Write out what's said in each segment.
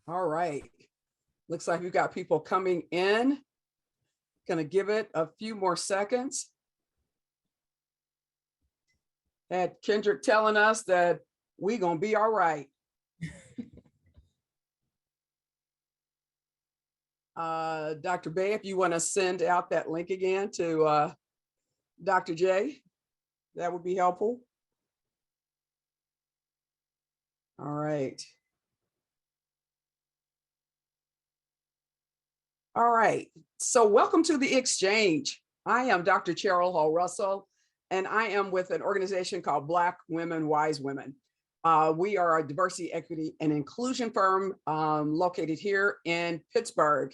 All right. Looks like we've got people coming in. Gonna give it a few more seconds. Had Kendrick telling us that we gonna be all right. Dr. Bay, if you want to send out that link again to Dr. J, that would be helpful. All right. All right. So welcome to the exchange. I am Dr. Cheryl Hall Russell, and I am with an organization called Black Women, Wise Women. We are a diversity, equity, and inclusion firm located here in Pittsburgh.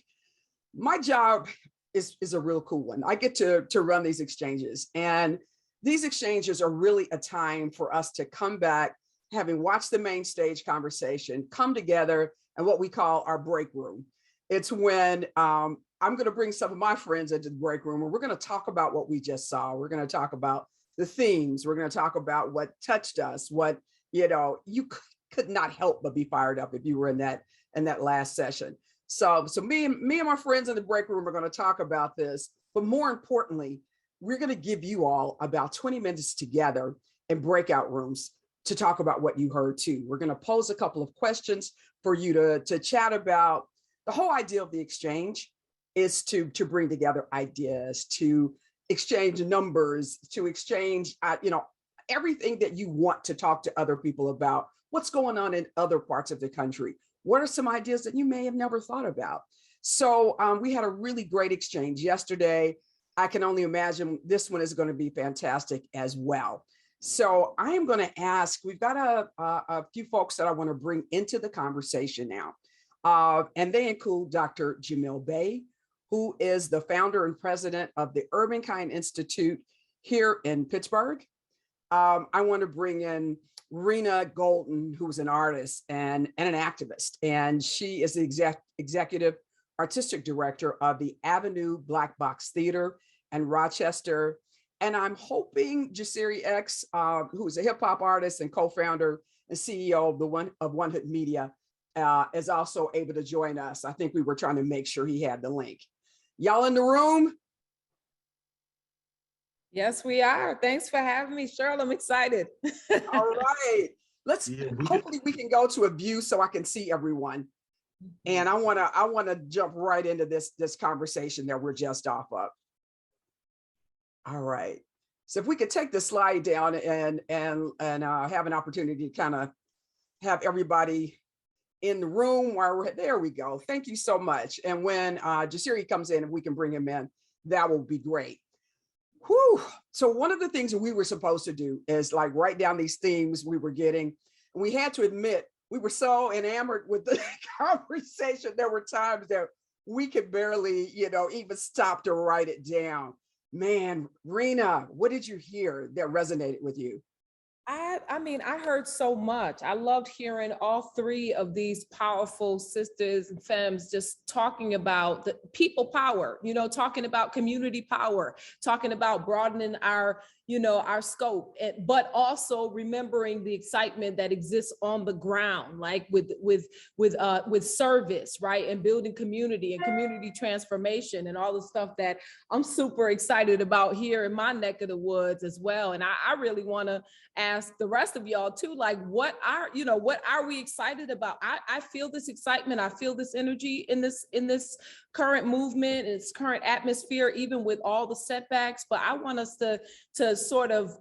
My job is a real cool one. I get to run these exchanges, and these exchanges are really a time for us to come back, having watched the main stage conversation, come together in what we call our break room. It's when I'm going to bring some of my friends into the break room, and we're going to talk about what we just saw. We're going to talk about the themes. We're going to talk about what touched us, what, you know, you could not help but be fired up if you were in that last session. So me and my friends in the break room are going to talk about this, but more importantly, we're going to give you all about 20 minutes together in breakout rooms to talk about what you heard too. We're going to pose a couple of questions for you to chat about. The whole idea of the exchange is to bring together ideas, to exchange numbers, to exchange, everything that you want to talk to other people about. What's going on in other parts of the country? What are some ideas that you may have never thought about? So we had a really great exchange yesterday. I can only imagine this one is going to be fantastic as well. So I am going to ask, we've got a few folks that I want to bring into the conversation now. And they include Dr. Jamil Bey, who is the founder and president of the Urbankind Institute here in Pittsburgh. I want to bring in Rena Golden, who's an artist and an activist, and she is the executive artistic director of the Avenue Black Box Theater in Rochester. And I'm hoping Jasiri X, who's a hip hop artist and co-founder and CEO of One Hood Media, is also able to join us. I think we were trying to make sure he had the link. Y'all in the room? Yes, we are. Thanks for having me, Cheryl. I'm excited. All right. Hopefully we can go to a view so I can see everyone. And I wanna jump right into this conversation that we're just off of. All right. So if we could take the slide down and have an opportunity to kind of have everybody in the room while there we go. Thank you so much. And when Jasiri comes in, if we can bring him in, that will be great. Whew. So one of the things that we were supposed to do is like write down these themes we were getting. And we had to admit, we were so enamored with the conversation. There were times that we could barely, even stop to write it down. Man, Rena, what did you hear that resonated with you? I mean, I heard so much. I loved hearing all three of these powerful sisters and femmes just talking about the people power, talking about community power, talking about broadening our scope, but also remembering the excitement that exists on the ground, like with service, right? And building community and community transformation and all the stuff that I'm super excited about here in my neck of the woods as well. And I really want to ask the rest of y'all too, like, what are we excited about? I feel this excitement. I feel this energy in this current movement, its current atmosphere, even with all the setbacks. But I want us to sort of,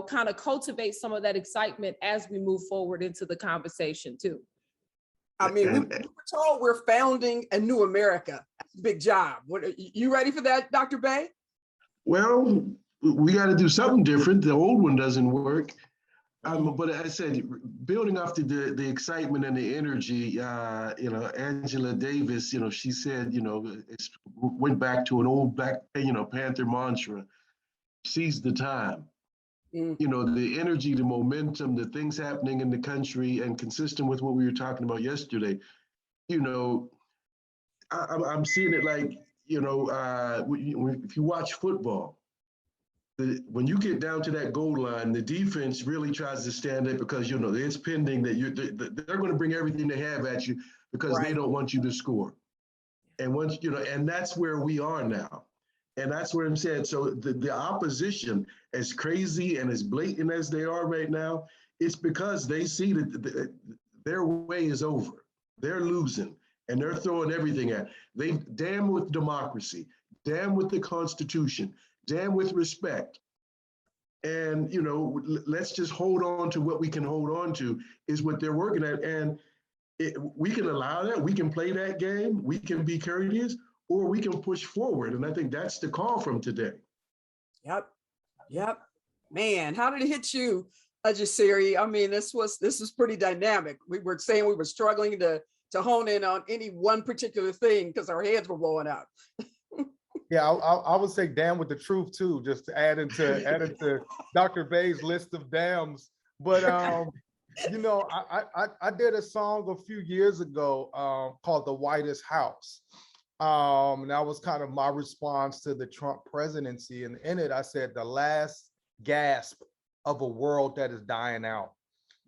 kind of cultivate some of that excitement as we move forward into the conversation too. I mean, we were told we're founding a new America. That's a big job. You ready for that, Dr. Bay? Well, we got to do something different. The old one doesn't work. But I said, building off the excitement and the energy, Angela Davis, she said, went back to an old Black, Panther mantra, seize the time. The energy, the momentum, the things happening in the country, and consistent with what we were talking about yesterday, I'm seeing it like, if you watch football, when you get down to that goal line, the defense really tries to stand up because, it's pending that they're going to bring everything they have at you because they Right. don't want you to score. And once, and that's where we are now. And that's what I'm saying. So the opposition, as crazy and as blatant as they are right now, it's because they see that their way is over. They're losing and they're throwing everything at. They damn with democracy, damn with the Constitution, damn with respect. And let's just hold on to what we can hold on to is what they're working at. And we can allow that. We can play that game. We can be courteous, or we can push forward. And I think that's the call from today. Yep. Yep. Man, how did it hit you, Ajasiri? I mean, this was pretty dynamic. We were saying we were struggling to hone in on any one particular thing because our heads were blowing up. Yeah, I would say damn with the truth too, just to add into Dr. Bay's list of damns. But I did a song a few years ago called "The Whitest House." And that was kind of my response to the Trump presidency. And in it, I said the last gasp of a world that is dying out.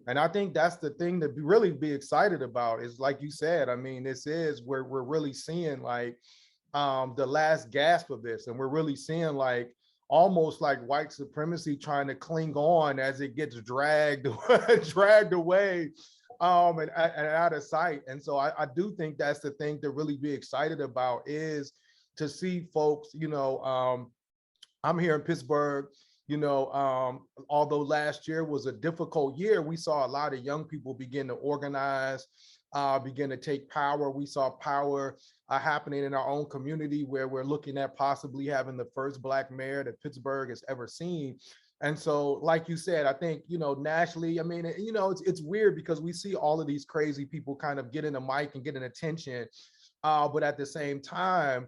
And I think that's the thing to really be excited about is, like you said, I mean, this is where we're really seeing like the last gasp of this. And we're really seeing like almost like white supremacy trying to cling on as it gets dragged away and out of sight. And so I do think that's the thing to really be excited about is to see folks, I'm here in Pittsburgh, although last year was a difficult year, we saw a lot of young people begin to organize, begin to take power. We saw power happening in our own community where we're looking at possibly having the first Black mayor that Pittsburgh has ever seen. And so, like you said, I think, nationally, I mean, it's weird because we see all of these crazy people kind of getting a mic and getting attention. But at the same time,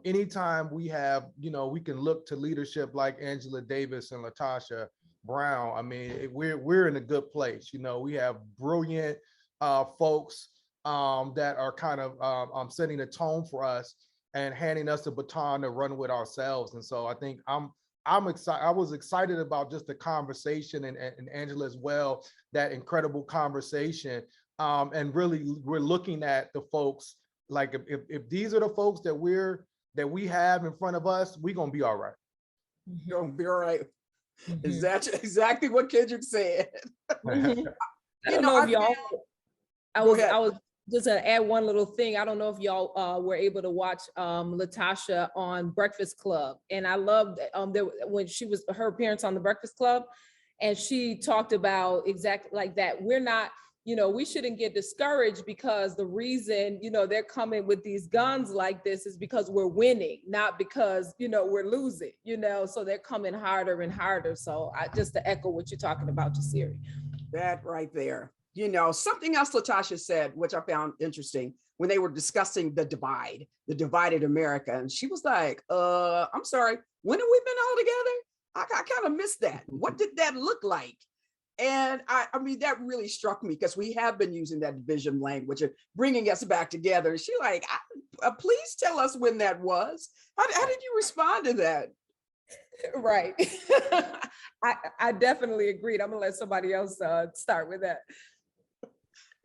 anytime we have, we can look to leadership like Angela Davis and LaTosha Brown. I mean, we're in a good place. We have brilliant folks that are kind of setting a tone for us and handing us the baton to run with ourselves. And so I think I'm excited. I was excited about just the conversation and Angela as well, that incredible conversation. And really, we're looking at the folks, like if these are the folks that we have in front of us, we're gonna be all right. You're gonna be all right. Is that exactly what Kendrick said? I don't know if y'all, I was just gonna add one little thing. I don't know if y'all were able to watch LaTosha on Breakfast Club, and I loved when she was her appearance on the Breakfast Club, and she talked about exactly like that. We're not, we shouldn't get discouraged because the reason, they're coming with these guns like this is because we're winning, not because, we're losing, so they're coming harder and harder. So just to echo what you're talking about, Jasiri. That right there. Something else LaTosha said, which I found interesting when they were discussing the divided America. And she was like, I'm sorry, when have we been all together? I kind of missed that. What did that look like? And I mean, that really struck me because we have been using that division language and bringing us back together. And she like, please tell us when that was. How did you respond to that? Right. I definitely agreed. I'm gonna let somebody else start with that.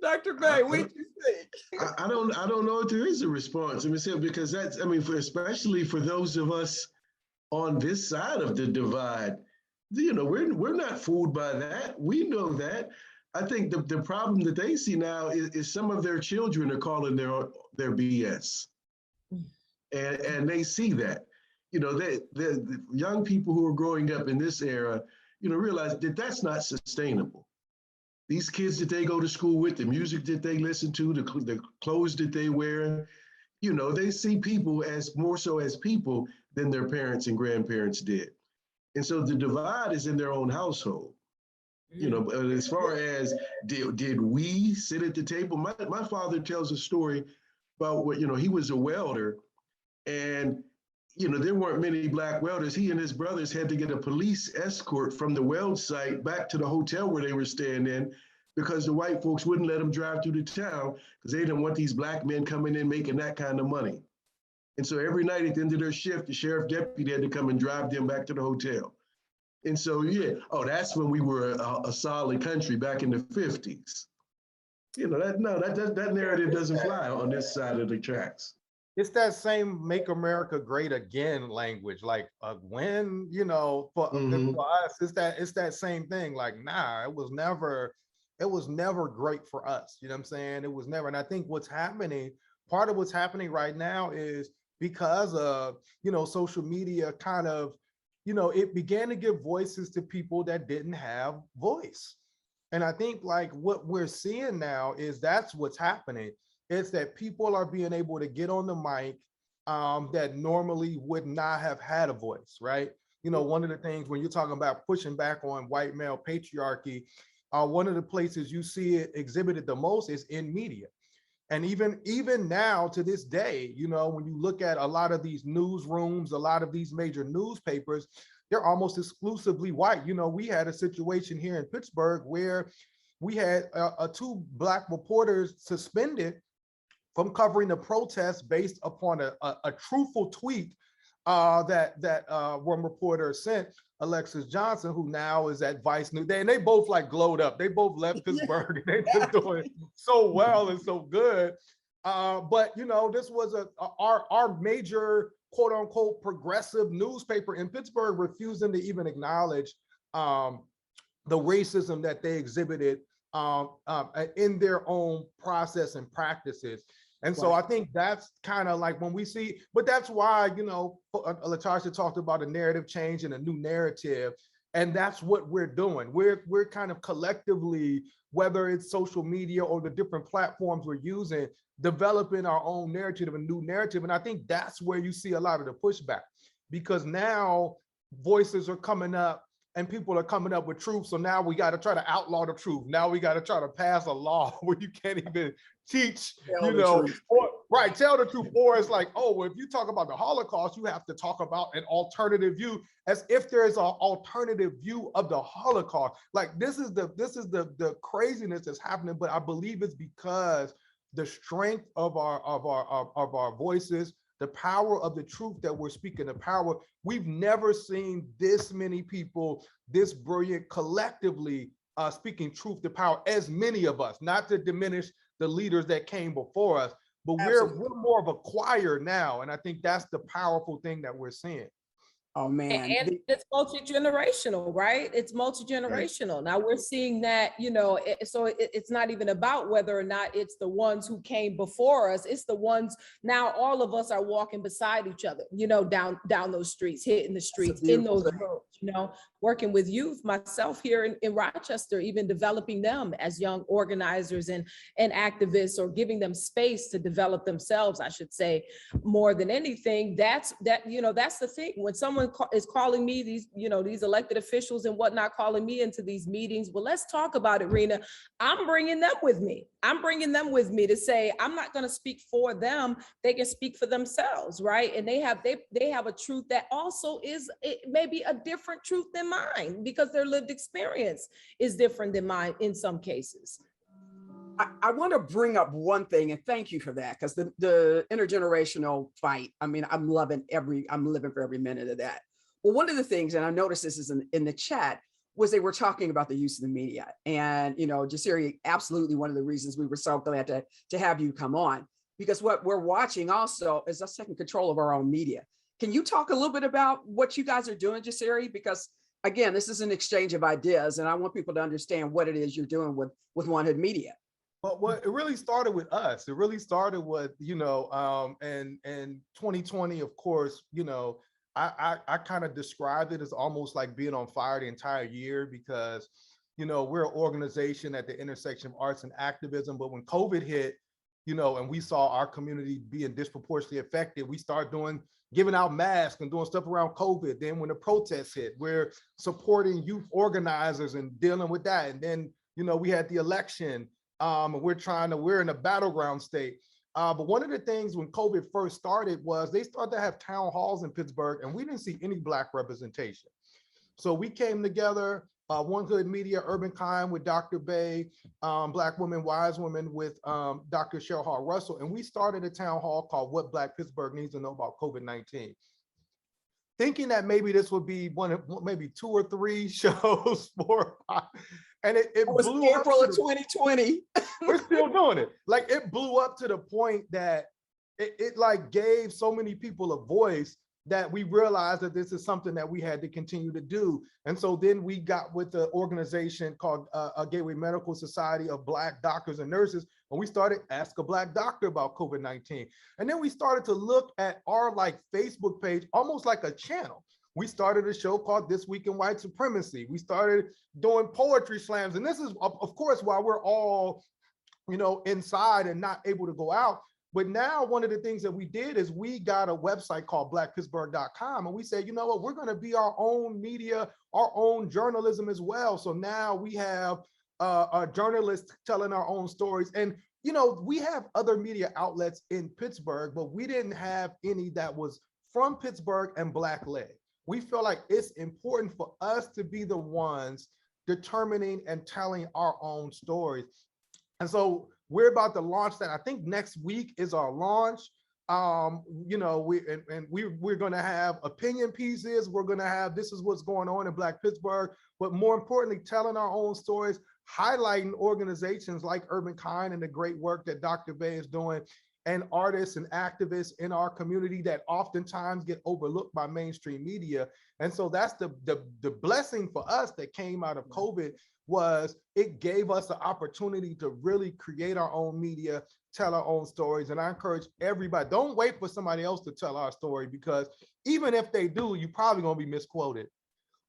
Dr. Bay, what did you think? I don't know if there is a response. Because especially for those of us on this side of the divide, we're not fooled by that. We know that. I think the problem that they see now is some of their children are calling their BS, and they see that. The young people who are growing up in this era, realize that that's not sustainable. These kids that they go to school with, the music that they listen to, the clothes that they wear, they see people as more so as people than their parents and grandparents did. And so the divide is in their own household. But as far as did we sit at the table? My father tells a story about what, he was a welder, and there weren't many Black welders. He and his brothers had to get a police escort from the weld site back to the hotel where they were staying in because the white folks wouldn't let them drive through the town because they didn't want these Black men coming in making that kind of money. And so every night at the end of their shift, the sheriff deputy had to come and drive them back to the hotel. And so, that's when we were a solid country back in the 50s. You know, that narrative doesn't fly on this side of the tracks. It's that same "Make America Great Again" language, like when, you know, for us, it's that same thing. Like, nah, it was never great for us. You know what I'm saying? It was never. And I think part of what's happening right now is because of, you know, social media kind of, you know, it began to give voices to people that didn't have voice. And I think like what we're seeing now is that's what's happening. It's that people are being able to get on the mic that normally would not have had a voice, right? You know, one of the things when you're talking about pushing back on white male patriarchy, one of the places you see it exhibited the most is in media. And even now to this day, you know, when you look at a lot of these newsrooms, a lot of these major newspapers, they're almost exclusively white. You know, we had a situation here in Pittsburgh where we had two Black reporters suspended from covering the protests based upon a truthful tweet that one reporter sent, Alexis Johnson, who now is at Vice News. And they both like glowed up. They both left Pittsburgh. And they just doing so well and so good. But you know, this was our major quote unquote progressive newspaper in Pittsburgh refusing to even acknowledge the racism that they exhibited in their own process and practices. And so I think that's kind of like when we see, but that's why, you know, Latasha talked about a narrative change and a new narrative. And that's what we're doing. We're kind of collectively, whether it's social media or the different platforms we're using, developing our own narrative, a new narrative. And I think that's where you see a lot of the pushback, because now voices are coming up and people are coming up with truth. So now we got to try to outlaw the truth. Now we got to try to pass a law where you can't even teach, you know, or right, tell the truth. Or it's like, oh, well, if you talk about the Holocaust, you have to talk about an alternative view, as if there is an alternative view of the Holocaust. Like this is the craziness that's happening. But I believe it's because the strength of our voices, the power of the truth that we're speaking, the power. We've never seen this many people, this brilliant collectively speaking truth to power, as many of us, not to diminish the leaders that came before us, but we're more of a choir now. And I think that's the powerful thing that we're seeing. Oh man. And it's multi-generational, right? It's multi-generational. Right. Now we're seeing that, you know, it's not even about whether or not it's the ones who came before us. It's the ones now all of us are walking beside each other, you know, down those streets, hitting the streets, in those roads, you know, working with youth, myself here in Rochester, even developing them as young organizers and activists, or giving them space to develop themselves, I should say, more than anything. That's the thing. When someone is calling me, these elected officials and whatnot, calling me into these meetings, well, let's talk about it, Rena. I'm bringing them with me. I'm bringing them with me to say, I'm not going to speak for them. They can speak for themselves, right? And they have a truth that also is, it may be a different truth than mine, because their lived experience is different than mine in some cases. I want to bring up one thing, and thank you for that, because the intergenerational fight, I mean, I'm living for every minute of that. Well, one of the things, and I noticed this is in the chat, was they were talking about the use of the media. And, you know, Jasiri, absolutely one of the reasons we were so glad to have you come on, because what we're watching also is us taking control of our own media. Can you talk a little bit about what you guys are doing, Jasiri? Because again, this is an exchange of ideas, and I want people to understand what it is you're doing with One Hood Media. Well, it really started with us. It really started with, you know, and 2020, of course, you know, I kind of described it as almost like being on fire the entire year, because, you know, we're an organization at the intersection of arts and activism. But when COVID hit, you know, and we saw our community being disproportionately affected, we started giving out masks and doing stuff around COVID. Then when the protests hit, we're supporting youth organizers and dealing with that. And then, you know, we had the election. We're in a battleground state. But one of the things when COVID first started was they started to have town halls in Pittsburgh, and we didn't see any Black representation. So we came together, One Hood Media, Urban Kind with Dr. Bay, Black Women, Wise Women with Dr. Cheryl Hall Russell. And we started a town hall called What Black Pittsburgh Needs to Know About COVID-19. Thinking that maybe this would be maybe 2 or 3 shows, 4 or 5. And it It was blew up April to of 2020. we're still doing it. Like it blew up to the point that it like gave so many people a voice that we realized that this is something that we had to continue to do. And so then we got with the organization called Gateway Medical Society of Black Doctors and Nurses, and we started Ask a Black Doctor about COVID-19. And then we started to look at our like Facebook page, almost like a channel. We started a show called This Week in White Supremacy. We started doing poetry slams. And this is, of course, while we're all, inside and not able to go out. But now one of the things that we did is we got a website called blackpittsburgh.com. And we said, you know what, we're going to be our own media, our own journalism as well. So now we have a journalist telling our own stories. And, we have other media outlets in Pittsburgh, but we didn't have any that was from Pittsburgh and Black led. We feel like it's important for us to be the ones determining and telling our own stories. And so we're about to launch that. I think next week is our launch. We're going to have opinion pieces. We're going to have, this is what's going on in Black Pittsburgh, but more importantly, telling our own stories, highlighting organizations like Urban Kind and the great work that Dr. Bay is doing, and artists and activists in our community that oftentimes get overlooked by mainstream media. And so that's the blessing for us that came out of COVID, was it gave us the opportunity to really create our own media, tell our own stories. And I encourage everybody, don't wait for somebody else to tell our story, because even if they do, you're probably gonna be misquoted,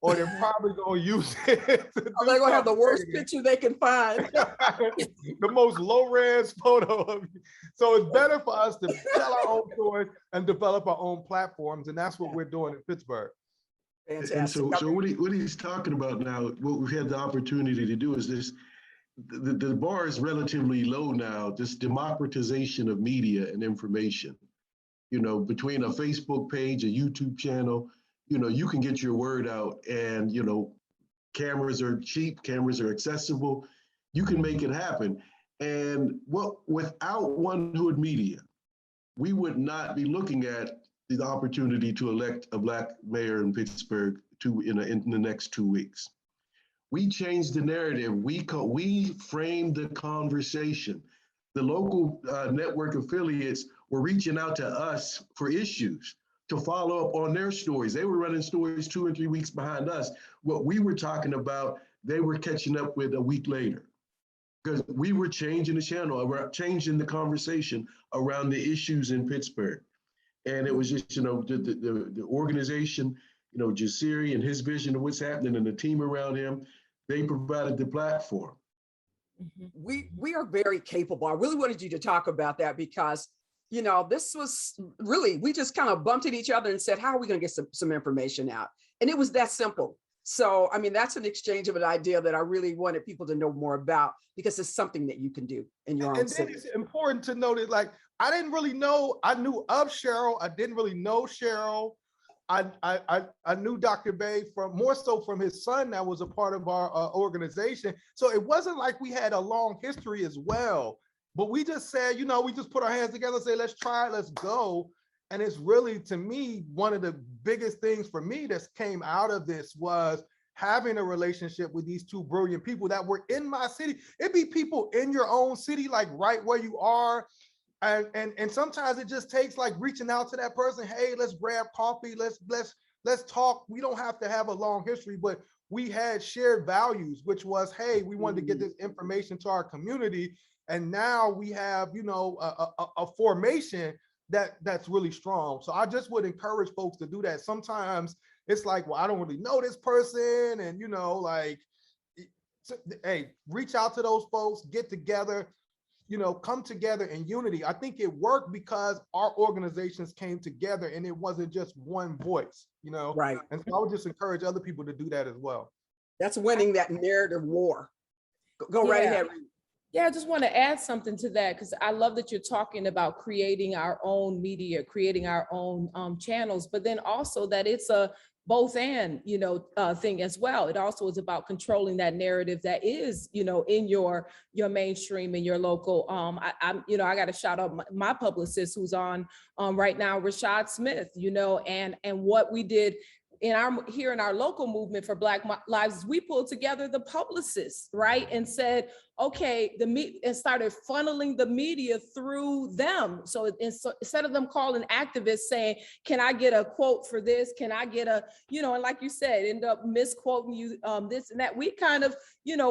or they're probably gonna use it. They're gonna have the worst picture they can find. The most low-res photo of you. So it's better for us to tell our own stories and develop our own platforms. And that's what we're doing in Pittsburgh. Fantastic. And so what he's talking about now, what we've had the opportunity to do is this, the bar is relatively low now, this democratization of media and information. Between a Facebook page, a YouTube channel, you can get your word out, and, cameras are cheap, cameras are accessible, you can make it happen. And without One Hood Media, we would not be looking at the opportunity to elect a Black mayor in Pittsburgh in the next 2 weeks. We changed the narrative. We framed the conversation. The local network affiliates were reaching out to us for issues to follow up on their stories. They were running stories 2 and 3 weeks behind us. What we were talking about, they were catching up with a week later, because we were changing the channel, changing the conversation around the issues in Pittsburgh. And it was just, the organization, Jasiri and his vision of what's happening and the team around him, they provided the platform. We are very capable. I really wanted you to talk about that, because, this was really, we just kind of bumped at each other and said, how are we going to get some information out? And it was that simple. So, that's an exchange of an idea that I really wanted people to know more about, because it's something that you can do in your own city. And then it's important to note that, like, I didn't really know, I knew of Cheryl. I didn't really know Cheryl. I knew Dr. Bay more so from his son that was a part of our organization. So it wasn't like we had a long history as well, but we just said, we just put our hands together and say, let's try it, let's go. And it's really, to me, one of the biggest things for me that came out of this was having a relationship with these two brilliant people that were in my city. It'd be people in your own city, like right where you are. And sometimes it just takes like reaching out to that person. Hey, let's grab coffee. Let's talk. We don't have to have a long history, but we had shared values, which was, hey, we wanted to get this information to our community. And now we have, a formation that's really strong. So I just would encourage folks to do that. Sometimes it's like, well, I don't really know this person. And, hey, reach out to those folks, get together, come together in unity. I think it worked because our organizations came together and it wasn't just one voice, Right. And so I would just encourage other people to do that as well. That's winning that narrative war. Go right ahead. Yeah, I just want to add something to that, because I love that you're talking about creating our own media, creating our own channels, but then also that it's a both and, thing as well. It also is about controlling that narrative that is, in your mainstream and your local. I got to shout out my publicist who's on right now, Rashad Smith, and what we did here in our local movement for Black Lives, we pulled together the publicists, right? And said, okay, and started funneling the media through them. So instead of them calling activists saying, can I get a quote for this? Can I get a, and like you said, end up misquoting you this and that. We kind of,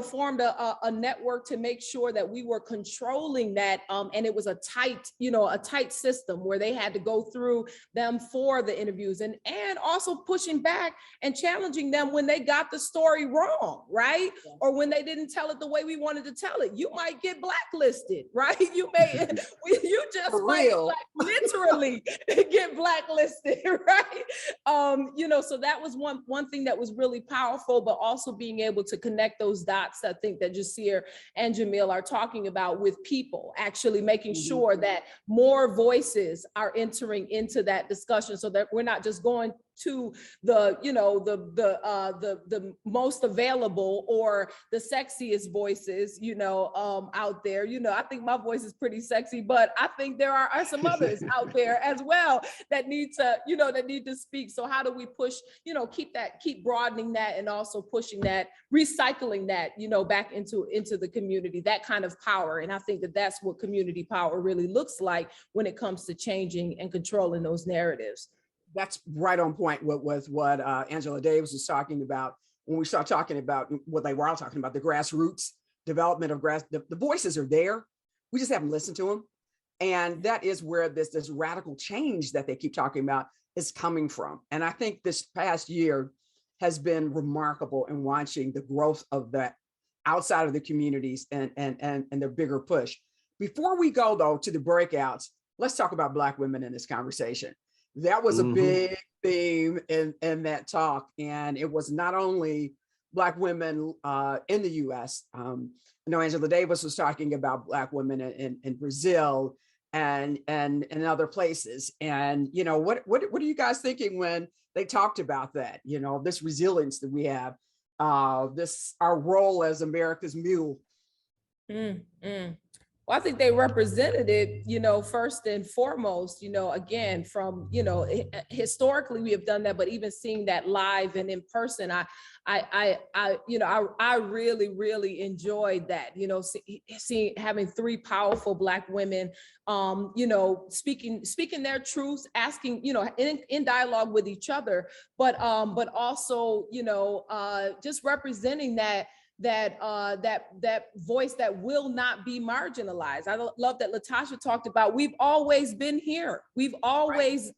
formed a network to make sure that we were controlling that. And it was a tight system where they had to go through them for the interviews and also pushing back and challenging them when they got the story wrong, right? Yeah. Or when they didn't tell it the way we wanted to tell it. You might get blacklisted, right? You might literally get blacklisted, right? So that was one thing that was really powerful, but also being able to connect those dots, I think that Jasir and Jamil are talking about with people, actually making sure that more voices are entering into that discussion so that we're not just going to the most available or the sexiest voices, out there. I think my voice is pretty sexy, but I think there are some others out there as well that need to speak. So how do we push, keep broadening that and also pushing that, recycling that, back into the community, that kind of power. And I think that that's what community power really looks like when it comes to changing and controlling those narratives. That's right on point with what Angela Davis was talking about when we start talking about what they were all talking about, the grassroots development of the voices are there. We just haven't listened to them. And that is where this radical change that they keep talking about is coming from. And I think this past year has been remarkable in watching the growth of that outside of the communities and their bigger push. Before we go though to the breakouts, let's talk about Black women in this conversation. That was a big theme in that talk. And it was not only Black women in the US. Angela Davis was talking about Black women in Brazil and in other places. And, what are you guys thinking when they talked about that? This resilience that we have, our role as America's mule. Well, I think they represented it, first and foremost, again, from, historically we have done that, but even seeing that live and in person, I really, really enjoyed that, seeing, having three powerful Black women, speaking their truths, asking, in dialogue with each other, but also, just representing that voice that will not be marginalized. I love that Latasha talked about, we've always been here. We've always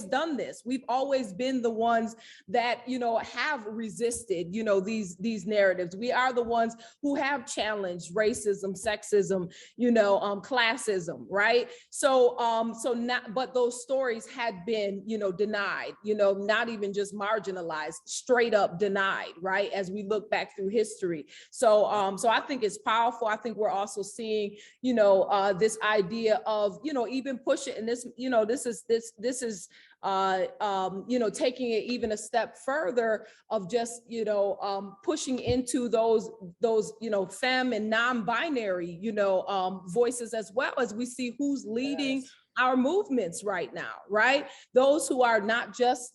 done this. We've always been the ones that, have resisted, these narratives. We are the ones who have challenged racism, sexism, classism, right? But those stories had been, denied, not even just marginalized, straight up denied, right? As we look back through history. So I think it's powerful. I think we're also seeing, this idea of, even push it. And this is taking it even a step further of just, pushing into those, femme and non-binary, voices, as well as we see who's leading. Yes. Our movements right now, right? Those who are not just,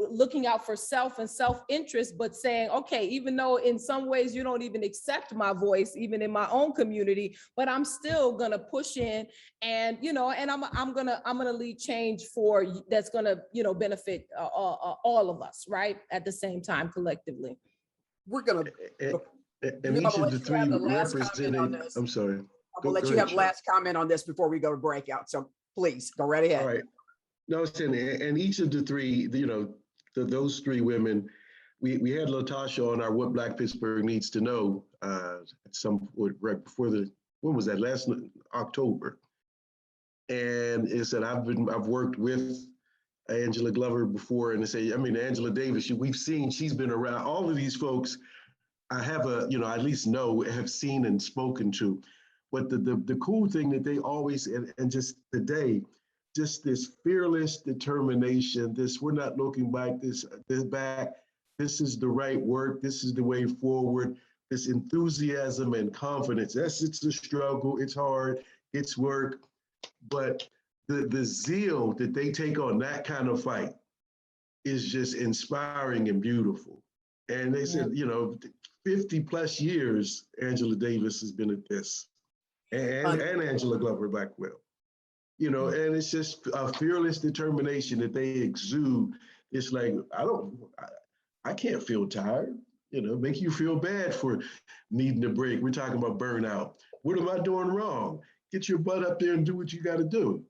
looking out for self and self-interest, but saying, okay, even though in some ways you don't even accept my voice, even in my own community, but I'm still gonna push in and, and I'm gonna lead change that's gonna, benefit all of us, right? At the same time, collectively. We're gonna. And each of the three representing, I'm sorry. I'll let you have last comment on this before we go to breakout. So please go right ahead. All right. No, and each of the three, those three women, we had Latasha on our What Black Pittsburgh Needs to Know right before when was that? Last October. And it said, I've worked with Angela Glover before, and Angela Davis, we've seen, she's been around. All of these folks, I have at least have seen and spoken to. But the cool thing that they always, and just today, just this fearless determination, we're not looking back, this is the right work, this is the way forward, this enthusiasm and confidence. It's a struggle, it's hard, it's work, but the zeal that they take on that kind of fight is just inspiring and beautiful. And they said, 50 plus years, Angela Davis has been at this, and Angela Glover Blackwell. And it's just a fearless determination that they exude. It's like, I can't feel tired, make you feel bad for needing a break. We're talking about burnout. What am I doing wrong? Get your butt up there and do what you got to do.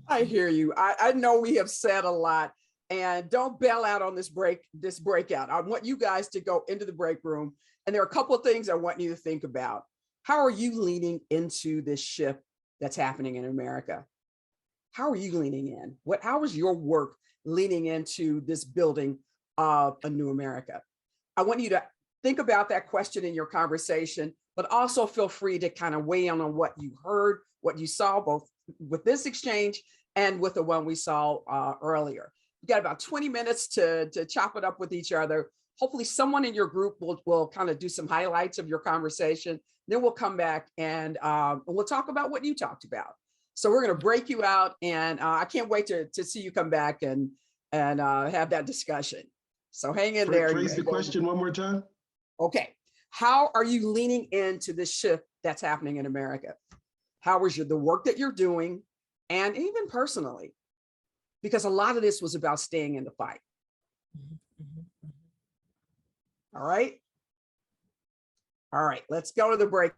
I hear you. I know we have said a lot, and don't bail out on this breakout. I want you guys to go into the break room, and there are a couple of things I want you to think about. How are you leaning into this shift that's happening in America? How are you leaning in? How is your work leaning into this building of a new America? I want you to think about that question in your conversation, but also feel free to kind of weigh in on what you heard, what you saw, both with this exchange and with the one we saw earlier. You got about 20 minutes to chop it up with each other. Hopefully someone in your group will kind of do some highlights of your conversation. Then we'll come back and we'll talk about what you talked about. So we're going to break you out, and I can't wait to see you come back and have that discussion. So hang in there. Phrase the question one more time. Okay. How are you leaning into the shift that's happening in America? How is the work that you're doing, and even personally? Because a lot of this was about staying in the fight. All right. All right, let's go to the break.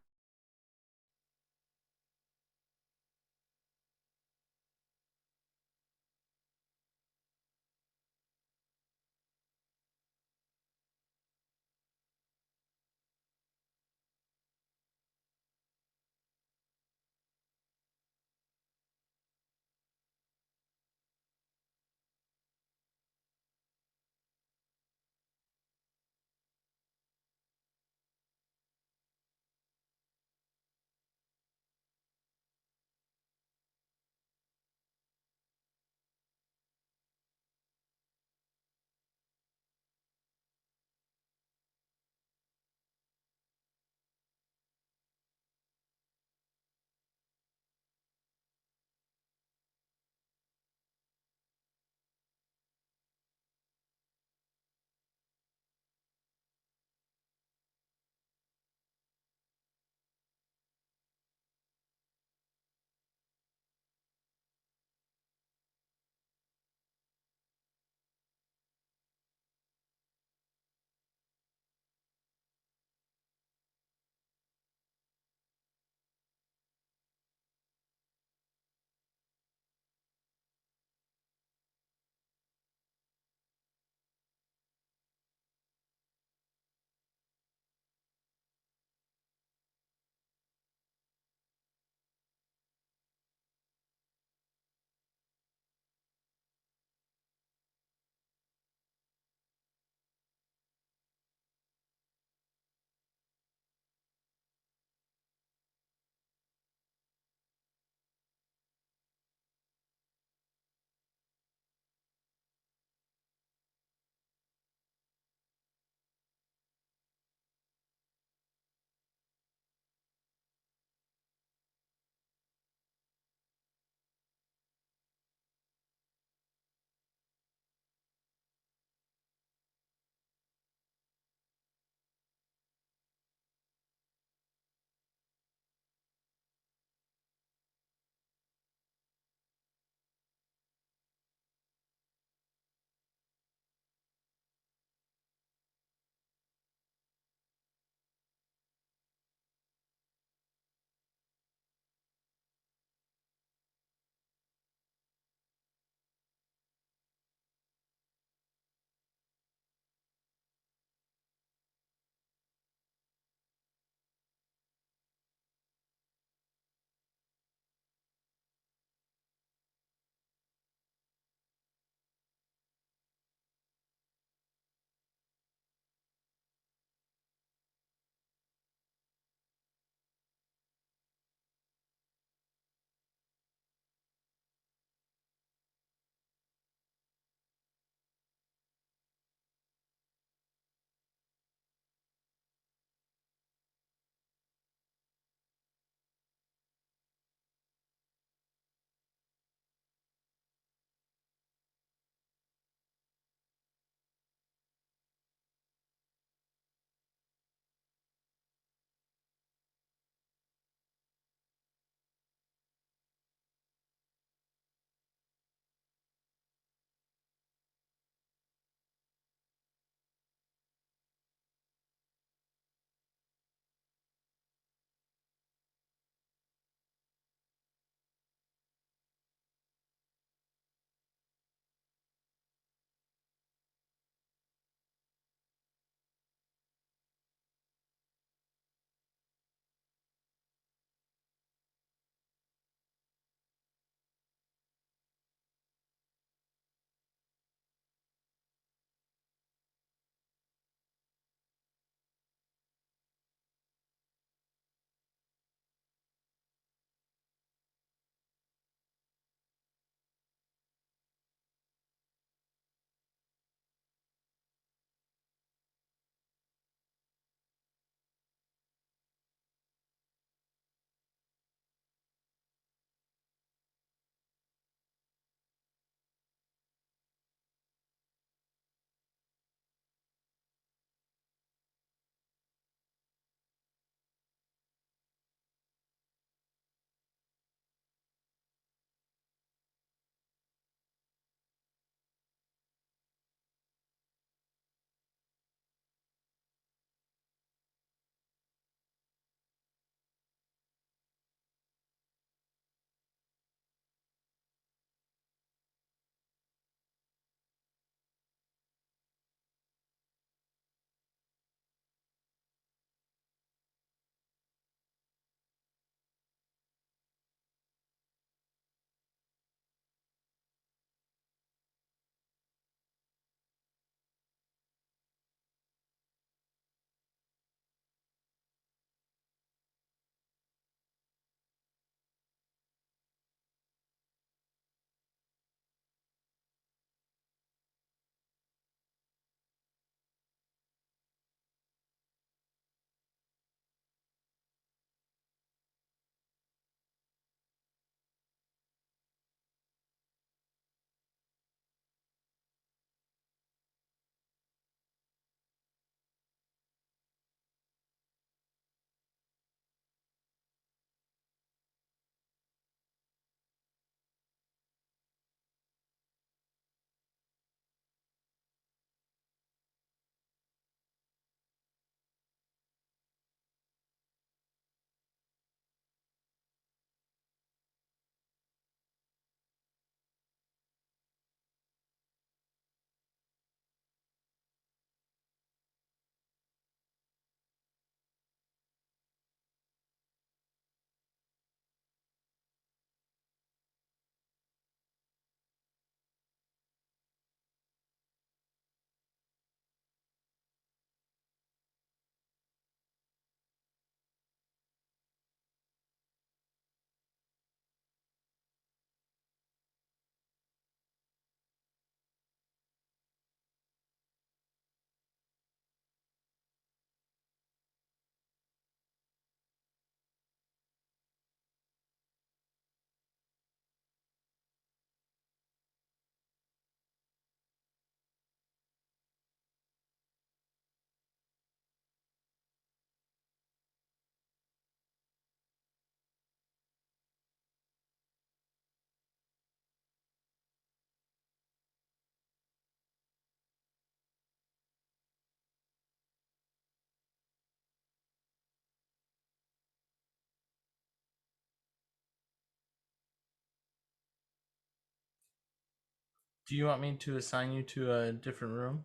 Do you want me to assign you to a different room?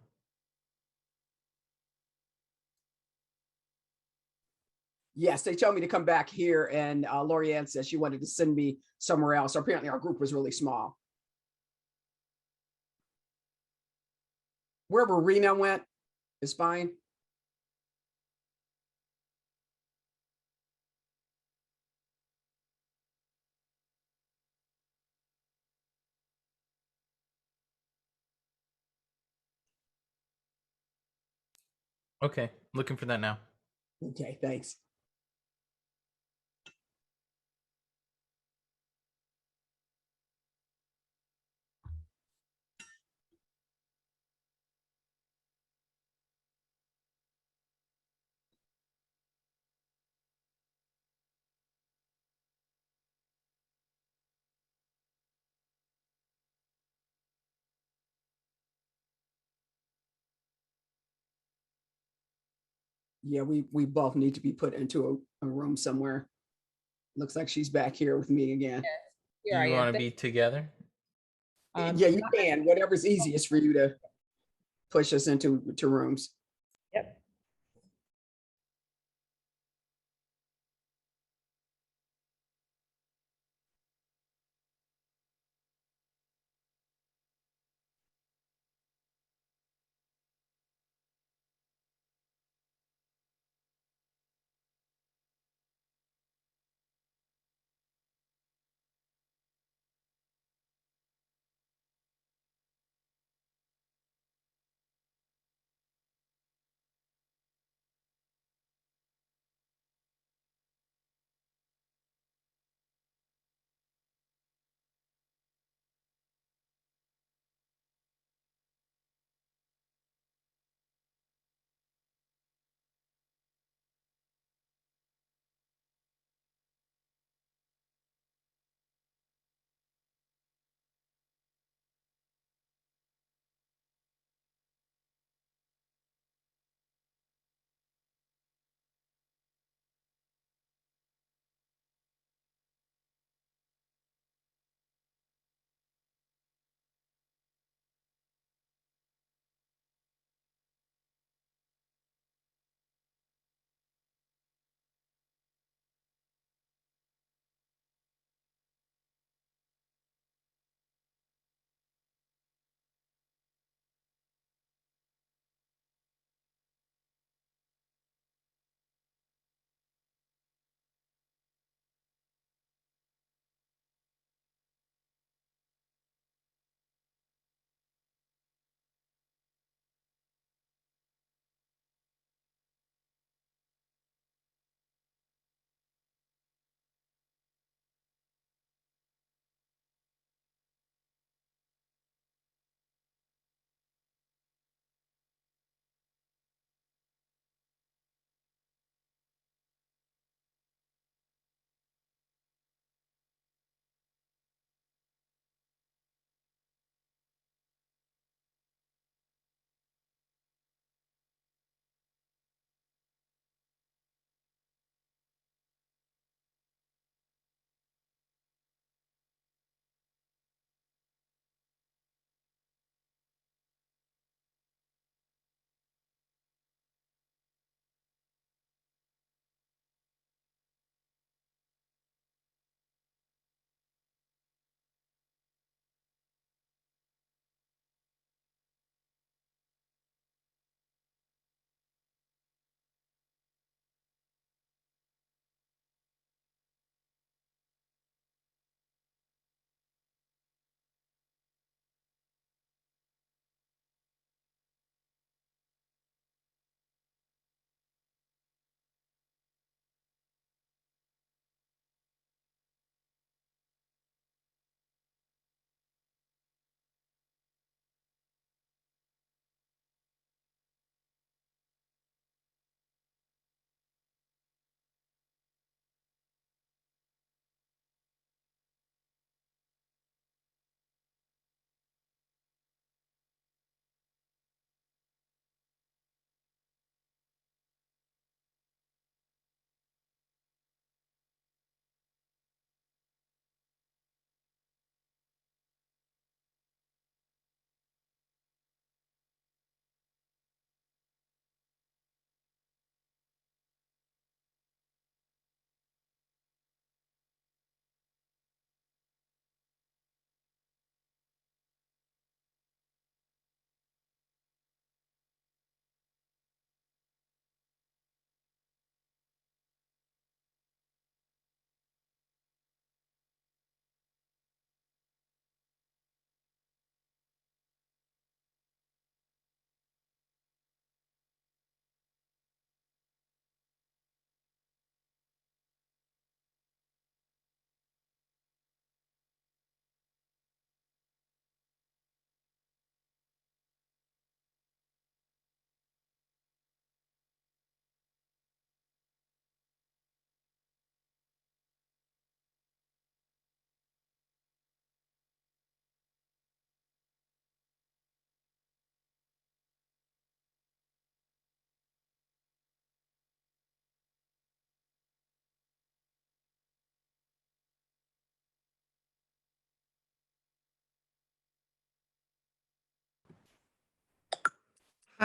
Yes, they told me to come back here, and Lorianne said she wanted to send me somewhere else. So apparently our group was really small. Wherever Rena went is fine. Okay, looking for that now. Okay, thanks. Yeah, we both need to be put into a room somewhere. Looks like she's back here with me again. Here I You am. want to be together? Yeah, you can. Whatever's easiest for you to push us into rooms. Yep.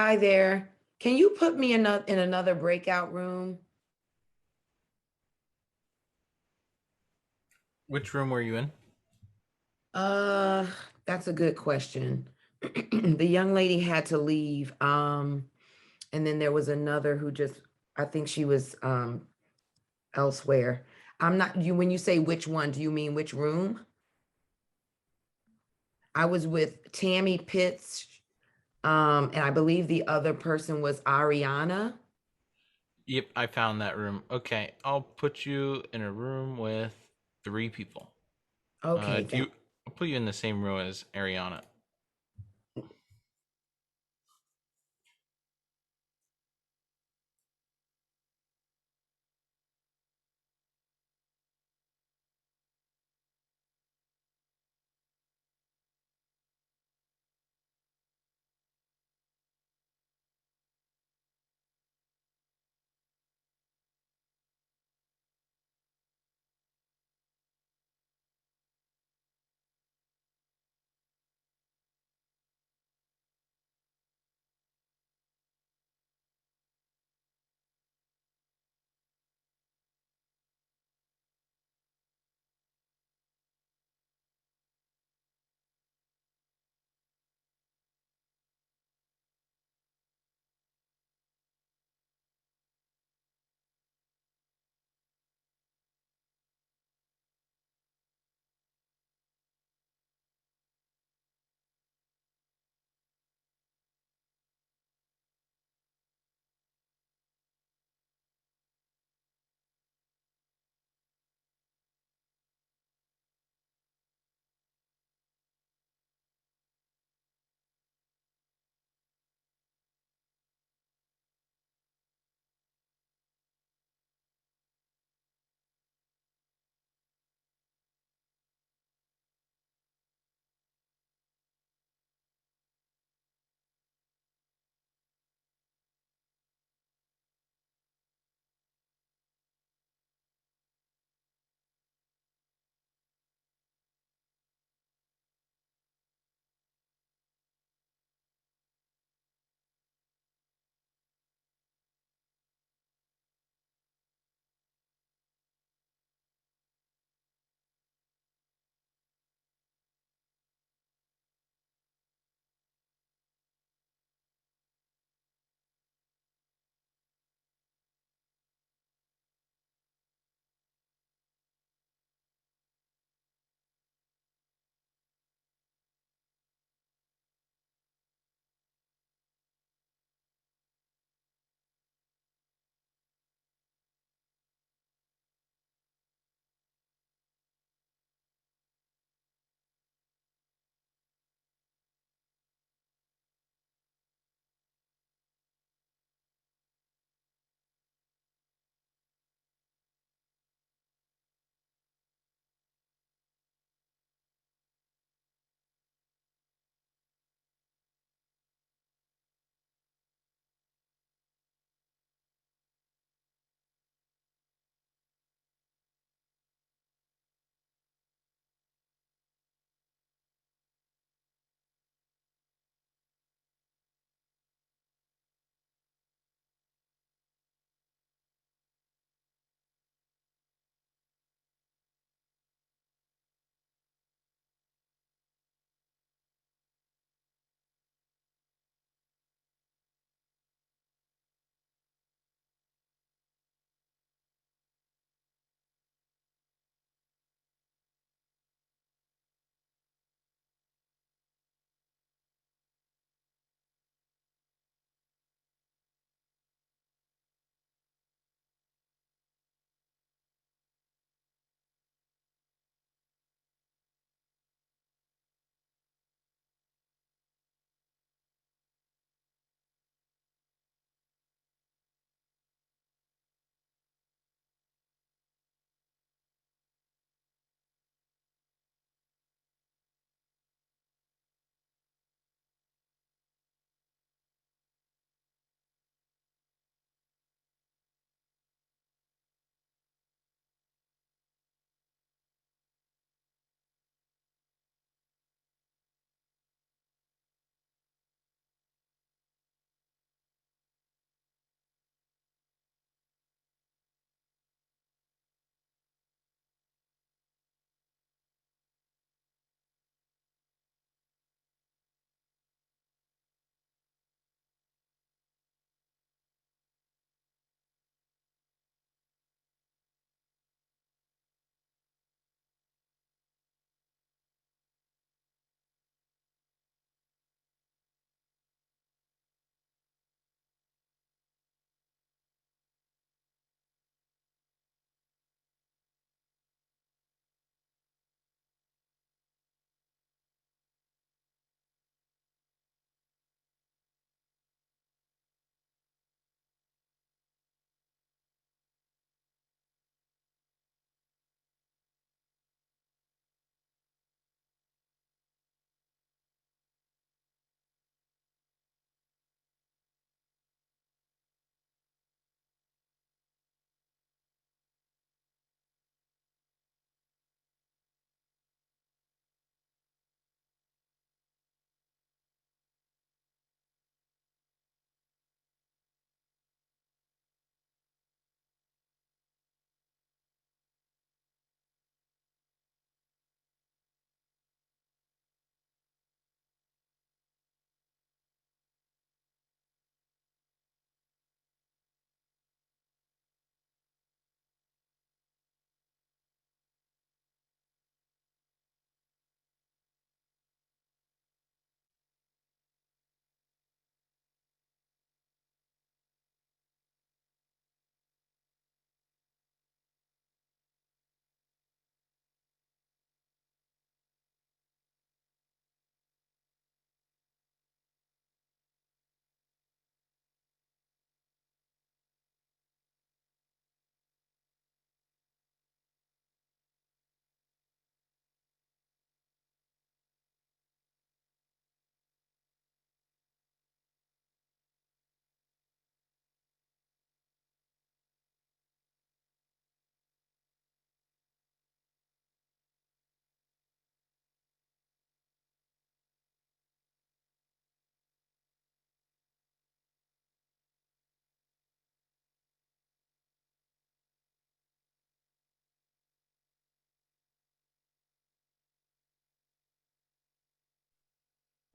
Hi there. Can you put me in another breakout room? Which room were you in? Uh, that's a good question. The young lady had to leave. And then there was another who just, I think she was elsewhere. I'm not you when you say which one, do you mean which room? I was with Tammy Pitts, and I believe the other person was Ariana. Yep, I found that room. Okay, I'll put you in a room with 3 people. Okay, Do you? I'll put you in the same row as Ariana.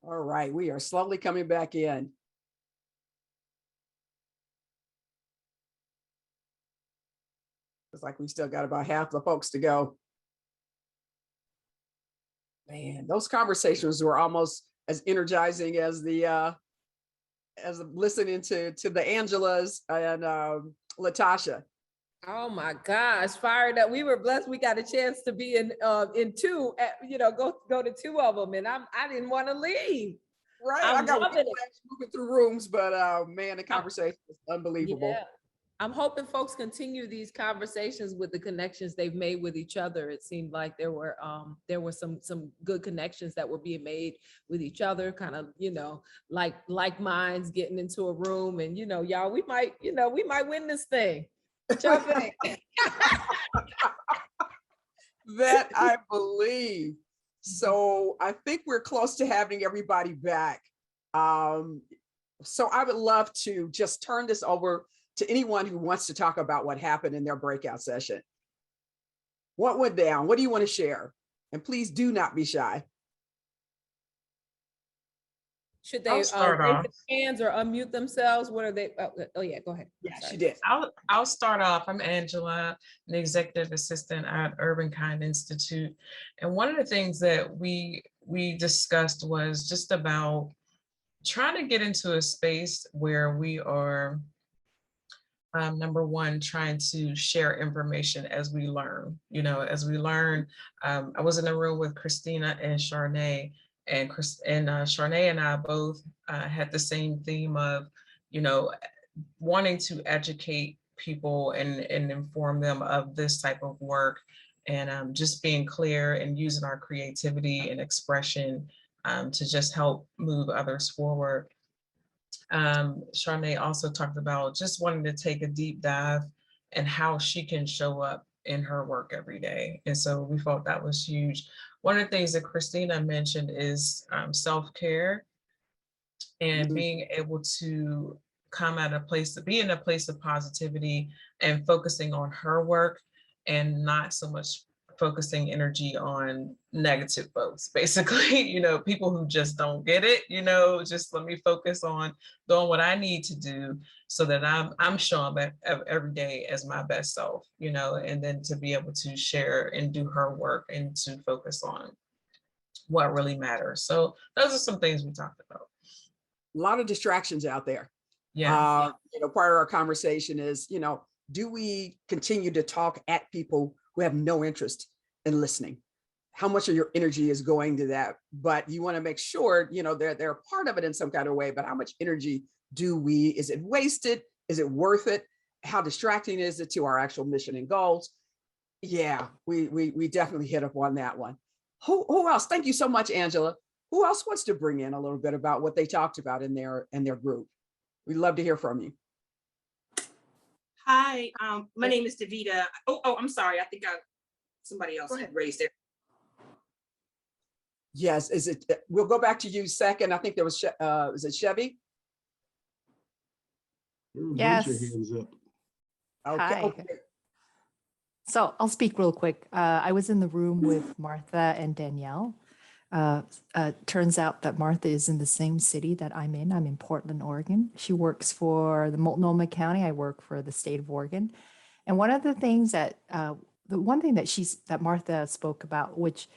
All right, we are slowly coming back in. It's like we still got about half the folks to go. Man, those conversations were almost as energizing as the as listening to the Angelas and Latasha. Oh my gosh, fired up. We were blessed. We got a chance to be in two, go to two of them. And I didn't want to leave. Right. I'm I got loving it. moving through rooms, but man, the conversation was unbelievable. Yeah. I'm hoping folks continue these conversations with the connections they've made with each other. It seemed like there were some good connections that were being made with each other, kind of, like minds getting into a room, and y'all, we might win this thing. Jump in. That I believe. So I think we're close to having everybody back. So I would love to just turn this over to anyone who wants to talk about what happened in their breakout session. What went down? What do you want to share? And please do not be shy. Should they I'll raise start their off. hands or unmute themselves? What are they? Oh yeah, go ahead. Yeah, Sorry. she did. I'll start off. I'm Angela, an executive assistant at Urban Kind Institute. And one of the things that we discussed was just about trying to get into a space where we are, number one, trying to share information as we learn. I was in a room with Christina and Charnay, and Charnay and I both had the same theme of, wanting to educate people and inform them of this type of work, and just being clear and using our creativity and expression to just help move others forward. Charnay also talked about just wanting to take a deep dive and how she can show up in her work every day. And so we felt that was huge. One of the things that Christina mentioned is self-care and being able to be in a place of positivity and focusing on her work and not so much focusing energy on negative folks, basically, people who just don't get it, just let me focus on doing what I need to do so that I'm showing up every day as my best self, and then to be able to share and do her work and to focus on what really matters. So those are some things we talked about. A lot of distractions out there. Yeah. Part of our conversation is, do we continue to talk at people who have no interest in listening? How much of your energy is going to that? But you want to make sure, they're a part of it in some kind of way, but how much energy is it wasted? Is it worth it? How distracting is it to our actual mission and goals? Yeah, we definitely hit up on that one. Who else? Thank you so much, Angela. Who else wants to bring in a little bit about what they talked about in their group? We'd love to hear from you. Hi, my name is Davida. Oh, I'm sorry. I think somebody else raised it. Yes, we'll go back to you second. I think there was, is it Chevy? Yes. Put your hands up. Okay. Hi. Okay. So I'll speak real quick. I was in the room with Martha and Danielle. Turns out that Martha is in the same city that I'm in. I'm in Portland, Oregon. She works for the Multnomah County. I work for the state of Oregon. And one of the things that, that Martha spoke about, which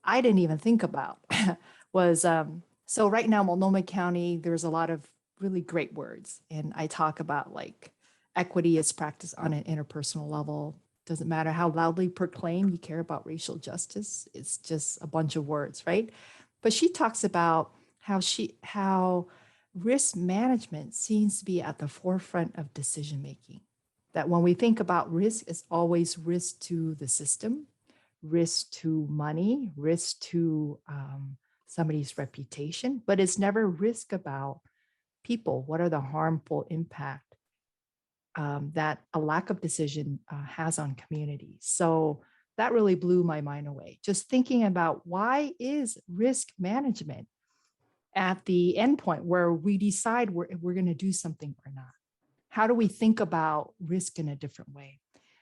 I didn't even think about, was, so right now, Multnomah County, there's a lot of really great words. And I talk about like equity is practiced on an interpersonal level. Doesn't matter how loudly proclaimed you care about racial justice. It's just a bunch of words, right? But she talks about how risk management seems to be at the forefront of decision making. That when we think about risk, it's always risk to the system, risk to money, risk to somebody's reputation, but it's never risk about people. What are the harmful impact that a lack of decision has on communities? So that really blew my mind away. Just thinking about why is risk management at the endpoint where we decide we're going to do something or not? How do we think about risk in a different way?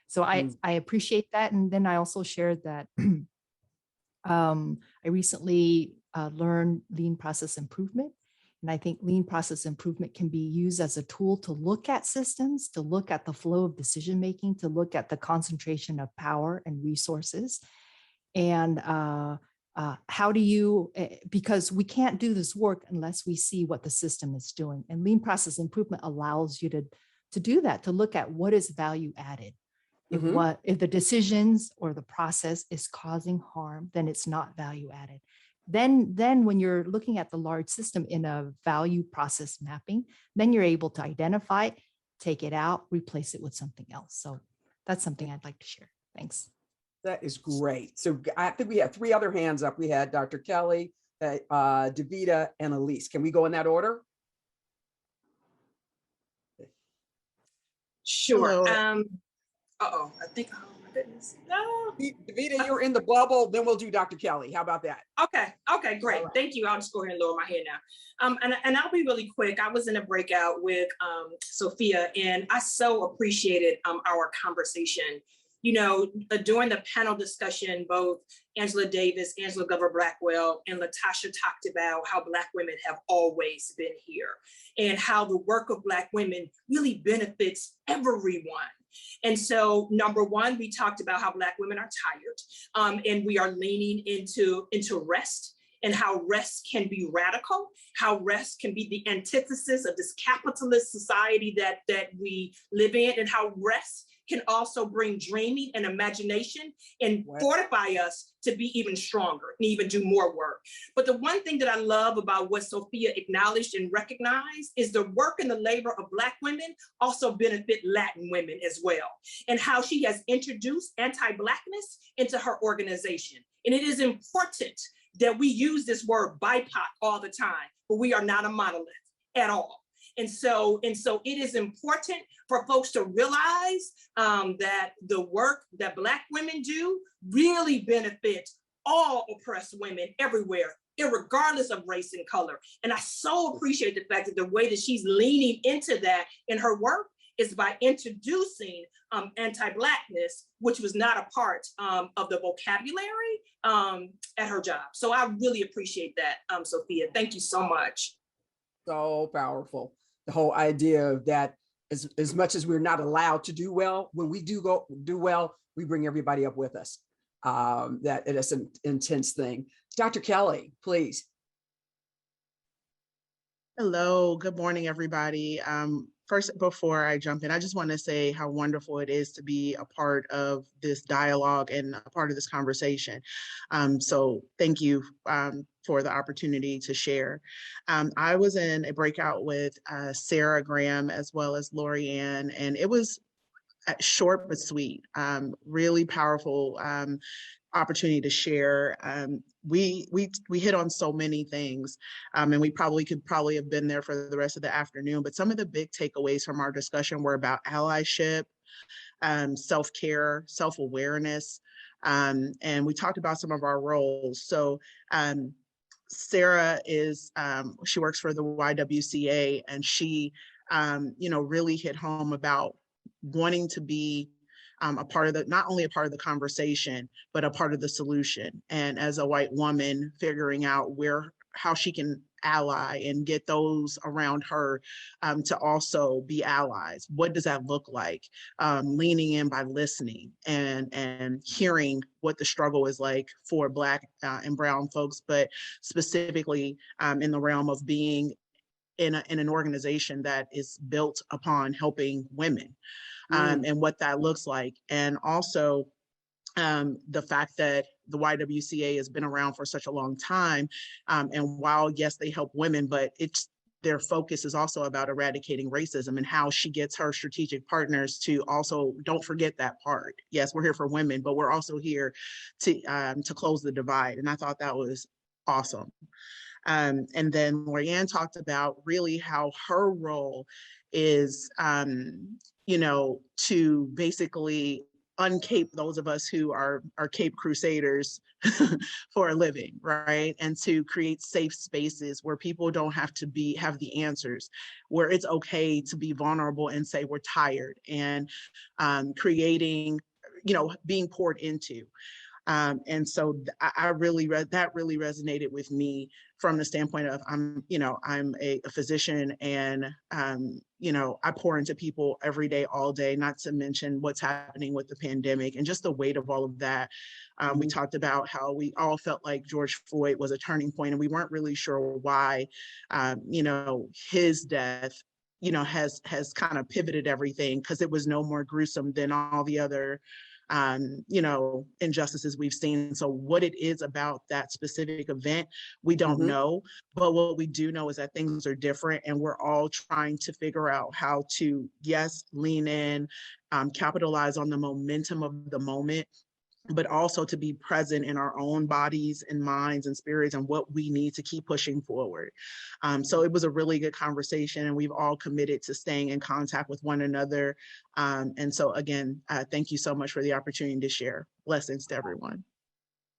So I appreciate that. And then I also shared that I recently learn lean process improvement. And I think lean process improvement can be used as a tool to look at systems, to look at the flow of decision making, to look at the concentration of power and resources. And how do you, because we can't do this work unless we see what the system is doing. And lean process improvement allows you to do that, to look at what is value added. If the decisions or the process is causing harm, then it's not value added. Then when you're looking at the large system in a value process mapping, then you're able to identify it, take it out, replace it with something else. So that's something I'd like to share. Thanks. That is great. So I think we had 3 other hands up. We had Dr. Kelly, Davida, and Elise. Can we go in that order? Sure. Uh-oh, I think, oh my goodness. No. Davida, you're in the bubble. Then we'll do Dr. Kelly. How about that? Okay, great. Right. Thank you. I'll just go ahead and lower my hand now. And I'll be really quick. I was in a breakout with Sophia, and I so appreciated our conversation. You know, during the panel discussion, both Angela Davis, Angela Glover-Blackwell, and Latasha talked about how Black women have always been here and how the work of Black women really benefits everyone. And so, number one, we talked about how Black women are tired, and we are leaning into rest, and how rest can be radical, how rest can be the antithesis of this capitalist society that we live in, and how rest can also bring dreaming and imagination and fortify us to be even stronger and even do more work. But the one thing that I love about what Sophia acknowledged and recognized is the work and the labor of Black women also benefit Latin women as well, and how she has introduced anti-Blackness into her organization. And it is important that we use this word BIPOC all the time, but we are not a monolith at all. And so it is important for folks to realize that the work that Black women do really benefits all oppressed women everywhere, irregardless of race and color. And I so appreciate the fact that the way that she's leaning into that in her work is by introducing anti-Blackness, which was not a part of the vocabulary at her job. So I really appreciate that, Sophia. Thank you so much. So powerful. The whole idea of that, as much as we're not allowed to do well, when we do well, we bring everybody up with us. That it is an intense thing. Dr. Kelly, please. Hello, good morning, everybody. First, before I jump in, I just want to say how wonderful it is to be a part of this dialogue and a part of this conversation. So thank you for the opportunity to share. I was in a breakout with Sarah Graham as well as Lori Ann, and it was short but sweet, really powerful opportunity to share. We hit on so many things, and we could have been there for the rest of the afternoon, but some of the big takeaways from our discussion were about allyship, self-care, self-awareness, and we talked about some of our roles. So Sarah she works for the YWCA, and she really hit home about wanting to be not only a part of the conversation, but a part of the solution. And as a white woman, figuring out how she can ally and get those around her to also be allies. What does that look like? Leaning in by listening and hearing what the struggle is like for Black and Brown folks, but specifically in the realm of being in an organization that is built upon helping women. And what that looks like. And also the fact that the YWCA has been around for such a long time. And while, yes, they help women, but their focus is also about eradicating racism, and how she gets her strategic partners to also, don't forget that part. Yes, we're here for women, but we're also here to close the divide. And I thought that was awesome. And then Lorianne talked about really how her role is, to basically uncape those of us who are Cape Crusaders for a living, right? And to create safe spaces where people don't have to have the answers, where it's okay to be vulnerable and say we're tired, and creating, being poured into. And so I really that really resonated with me from the standpoint of I'm a physician, and I pour into people every day, all day, not to mention what's happening with the pandemic and just the weight of all of that. We talked about how we all felt like George Floyd was a turning point, and we weren't really sure why, his death, has kind of pivoted everything, because it was no more gruesome than all the other injustices we've seen. So what it is about that specific event, we don't know. But what we do know is that things are different, and we're all trying to figure out how to, yes, lean in, capitalize on the momentum of the moment, but also to be present in our own bodies and minds and spirits and what we need to keep pushing forward. So it was a really good conversation, and we've all committed to staying in contact with one another. And so again, thank you so much for the opportunity to share. Blessings to everyone.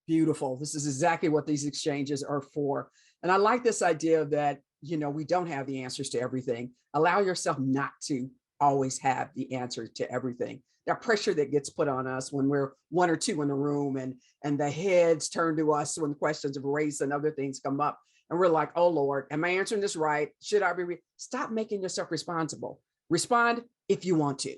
Beautiful. This is exactly what these exchanges are for. And I like this idea that, we don't have the answers to everything. Allow yourself not to always have the answer to everything. That pressure that gets put on us when we're one or two in the room, and the heads turn to us when questions of race and other things come up. And we're like, oh Lord, am I answering this right? Should I be? Stop making yourself responsible. Respond if you want to.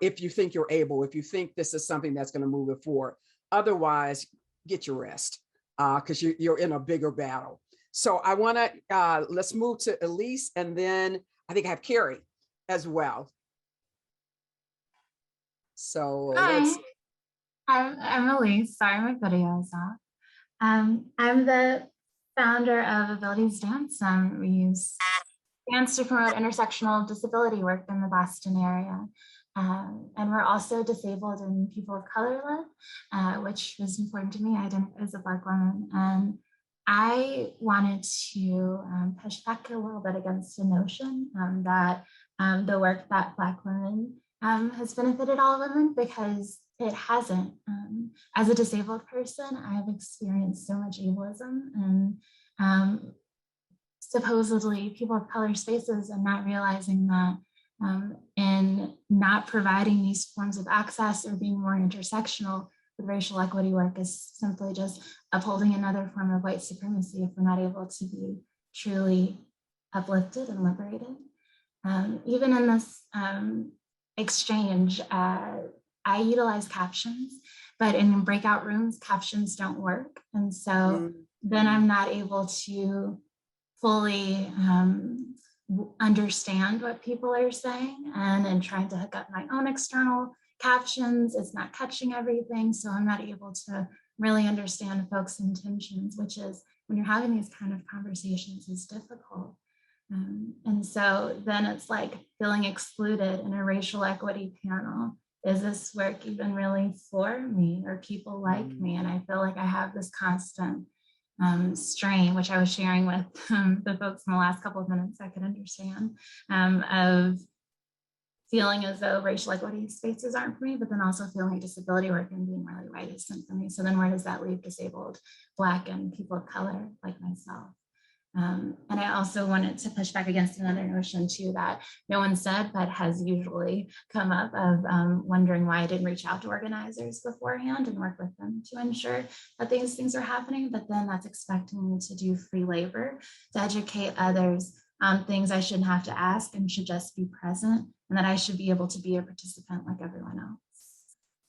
If you think you're able, if you think this is something that's going to move it forward. Otherwise, get your rest, because you're in a bigger battle. So I want to, let's move to Elise, and then I think I have Carrie as well. So Hi, I'm Elise. Sorry, my video is off. I'm the founder of Abilities Dance. We use dance to promote intersectional disability work in the Boston area. And we're also disabled and people of color led, which was important to me. I identify as a Black woman. And I wanted to push back a little bit against the notion that the work that Black women has benefited all women, because it hasn't. As a disabled person, I've experienced so much ableism and supposedly people of color spaces, and not realizing that in not providing these forms of access or being more intersectional with racial equity work is simply just upholding another form of white supremacy if we're not able to be truly uplifted and liberated. Even in this exchange, I utilize captions, but in breakout rooms, captions don't work. And so then I'm not able to fully understand what people are saying, and in trying to hook up my own external captions, it's not catching everything. So I'm not able to really understand folks' intentions, which is, when you're having these kind of conversations, is difficult. And so then it's like feeling excluded in a racial equity panel. Is this work even really for me or people like me? And I feel like I have this constant strain, which I was sharing with the folks in the last couple of minutes I could understand, of feeling as though racial equity spaces aren't for me, but then also feeling like disability work and being really right isn't for me. So then where does that leave disabled Black and people of color like myself? And I also wanted to push back against another notion too that no one said, but has usually come up, of wondering why I didn't reach out to organizers beforehand and work with them to ensure that these things are happening. But then that's expecting me to do free labor, to educate others on things I shouldn't have to ask and should just be present, and that I should be able to be a participant like everyone else.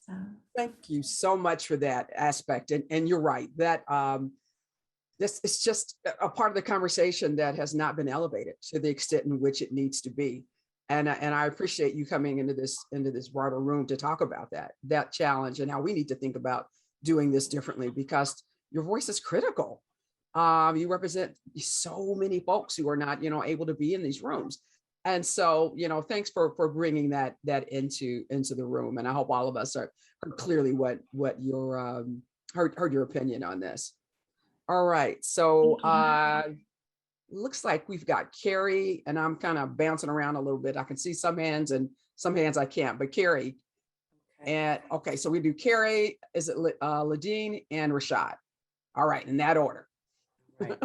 So thank you so much for that aspect. And you're right, that this is just a part of the conversation that has not been elevated to the extent in which it needs to be. And I appreciate you coming into this broader room to talk about that challenge and how we need to think about doing this differently, because your voice is critical. You represent so many folks who are not, able to be in these rooms. And so, thanks for bringing that into the room. And I hope all of us heard clearly what your heard your opinion on this. All right, so looks like we've got Carrie, and I'm kind of bouncing around a little bit. I can see some hands and some hands I can't, but Carrie. And okay, so we do Carrie, is it Ladine and Rashad? All right, in that order. Right.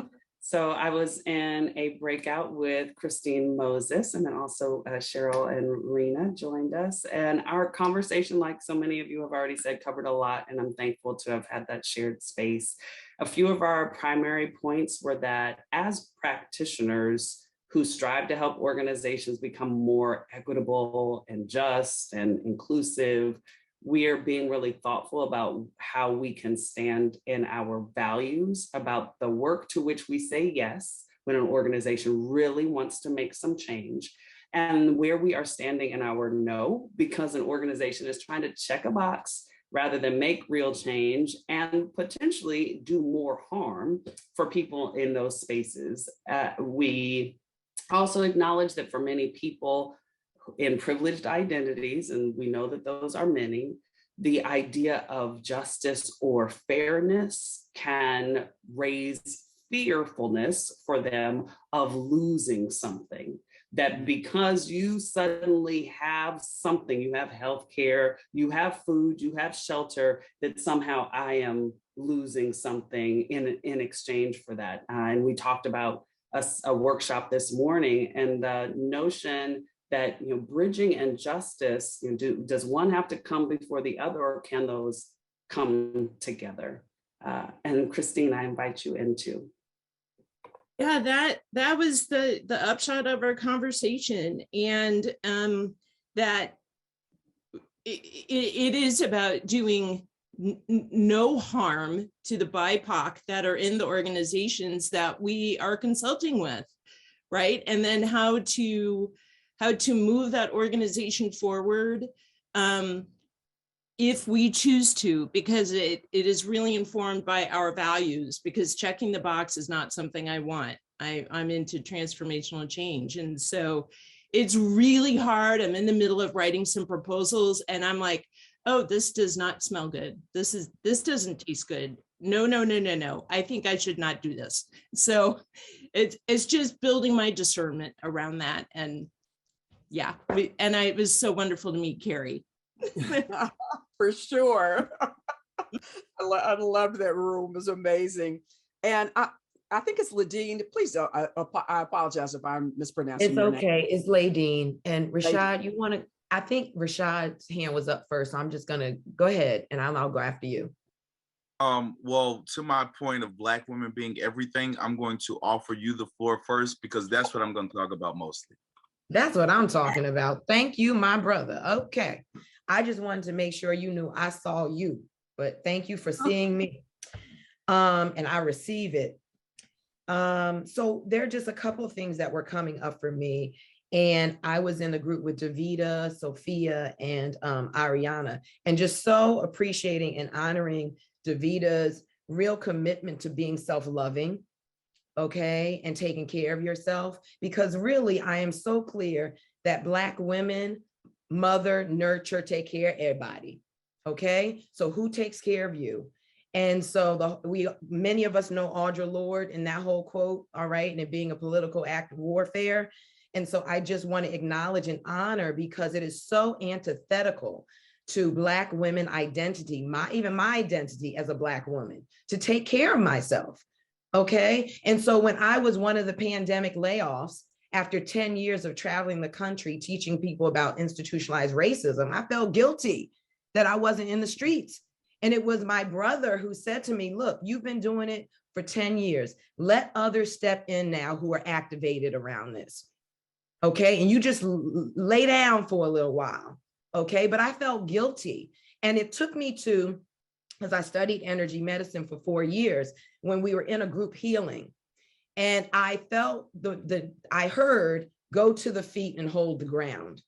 So I was in a breakout with Christine Moses, and then also Cheryl and Rena joined us. And our conversation, like so many of you have already said, covered a lot, and I'm thankful to have had that shared space. A few of our primary points were that as practitioners who strive to help organizations become more equitable and just and inclusive, we are being really thoughtful about how we can stand in our values about the work to which we say yes when an organization really wants to make some change, and where we are standing in our no because an organization is trying to check a box rather than make real change and potentially do more harm for people in those spaces. We also acknowledge that for many people in privileged identities, and we know that those are many, the idea of justice or fairness can raise fearfulness for them of losing something. That because you suddenly have something, you have healthcare, you have food, you have shelter, that somehow I am losing something in exchange for that. And we talked about a workshop this morning, and the notion that, you know, bridging and justice, you know, does one have to come before the other, or can those come together? And Christine, I invite you into. Yeah, that was the upshot of our conversation, and that it is about doing no harm to the BIPOC that are in the organizations that we are consulting with, right? And then how to move that organization forward if we choose to, because it is really informed by our values, because checking the box is not something I want. I'm into transformational change. And so it's really hard. I'm in the middle of writing some proposals, and I'm like, oh, this does not smell good. This doesn't taste good. No. I think I should not do this. So it's just building my discernment around that. And yeah, it was so wonderful to meet Carrie. For sure. I love that room. It was amazing. And I think it's Ladine. Please don't, I apologize if I'm mispronouncing It's your name. okay. It's Ladine. And Rashad, Ladine. you want to, I think Rashad's hand was up first. So I'm just going to go ahead and I'll go after you. Well, to my point of Black women being everything, I'm going to offer you the floor first, because that's what I'm going to talk about mostly. That's what I'm talking about. Thank you, my brother. Okay. I just wanted to make sure you knew I saw you, but thank you for seeing me. And I receive it. So there are just a couple of things that were coming up for me. And I was in a group with Davida, Sophia, and Ariana, and just so appreciating and honoring Davida's real commitment to being self-loving, okay, and taking care of yourself, because really I am so clear that Black women mother, nurture, take care of everybody, okay? So who takes care of you? And so many of us know Audre Lorde and that whole quote, all right, and it being a political act of warfare. And so I just want to acknowledge and honor, because it is so antithetical to Black women identity, even my identity as a Black woman, to take care of myself, okay? And so when I was one of the pandemic layoffs, after 10 years of traveling the country, teaching people about institutionalized racism, I felt guilty that I wasn't in the streets. And it was my brother who said to me, look, you've been doing it for 10 years. Let others step in now who are activated around this. Okay, and you just lay down for a little while. Okay, but I felt guilty. And it took me to, as I studied energy medicine for 4 years, when we were in a group healing. And I felt I heard, go to the feet and hold the ground.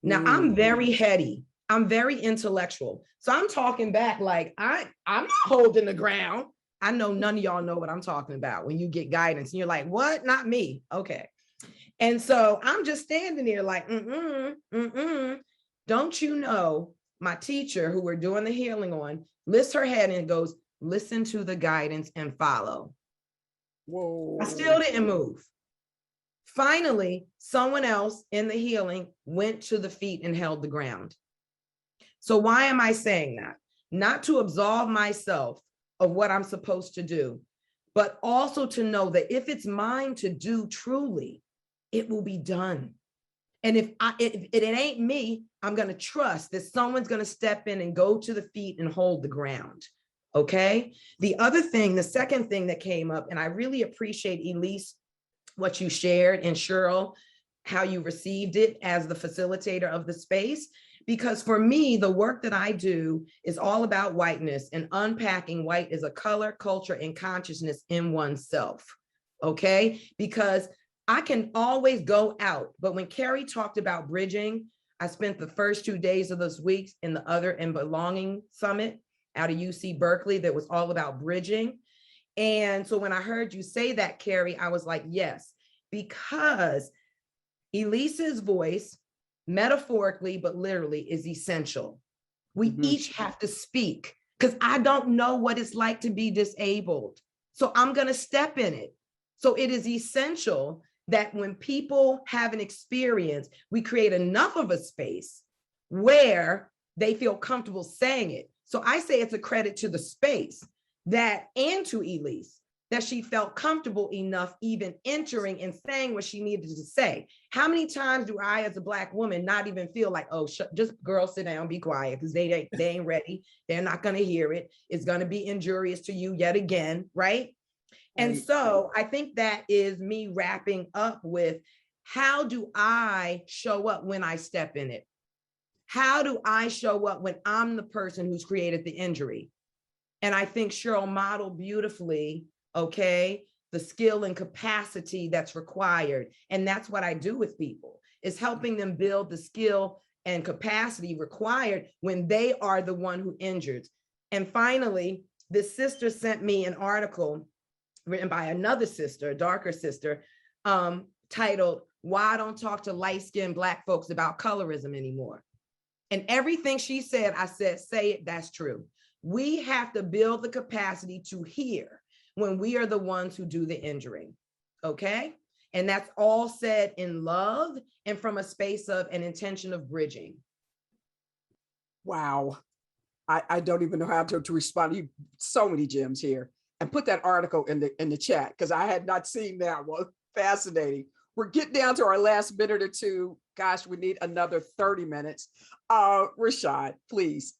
Now I'm very heady. I'm very intellectual. So I'm talking back like, I'm not holding the ground. I know none of y'all know what I'm talking about when you get guidance and you're like, what? Not me. Okay. And so I'm just standing there like, Don't you know, my teacher who we're doing the healing on lifts her head and goes, listen to the guidance and follow. Whoa. I still didn't move. Finally, someone else in the healing went to the feet and held the ground. So why am I saying that? Not to absolve myself of what I'm supposed to do, but also to know that if it's mine to do truly, it will be done. And if it ain't me, I'm going to trust that someone's going to step in and go to the feet and hold the ground. Okay. The second thing that came up, and I really appreciate, Elise, what you shared, and Cheryl, how you received it as the facilitator of the space. Because for me, the work that I do is all about whiteness and unpacking white as a color, culture, and consciousness in oneself. Okay. Because I can always go out. But when Carrie talked about bridging, I spent the first 2 days of this week in the Other and Belonging Summit out of UC Berkeley that was all about bridging. And so when I heard you say that, Carrie, I was like, yes, because Elise's voice, metaphorically, but literally, is essential. We each have to speak, because I don't know what it's like to be disabled. So I'm going to step in it. So it is essential that when people have an experience, we create enough of a space where they feel comfortable saying it. So I say it's a credit to the space that, and to Elise, that she felt comfortable enough even entering and saying what she needed to say. How many times do I, as a Black woman, not even feel like, oh, just girl, sit down, be quiet, because they ain't ready. They're not going to hear it. It's going to be injurious to you yet again, right? And so I think that is me wrapping up with, how do I show up when I step in it? How do I show up when I'm the person who's created the injury? And I think Cheryl modeled beautifully, okay, the skill and capacity that's required. And that's what I do with people, is helping them build the skill and capacity required when they are the one who injured. And finally, this sister sent me an article written by another sister, a darker sister, titled, "Why I Don't Talk to Light-Skinned Black Folks About Colorism Anymore." And everything she said, I said, say it, that's true. We have to build the capacity to hear when we are the ones who do the injuring, okay? And that's all said in love and from a space of an intention of bridging. Wow. I don't even know how to respond. You so many gems here. And put that article in the chat, because I had not seen that one. Fascinating. We're getting down to our last minute or two. Gosh, we need another 30 minutes. Rashad, please.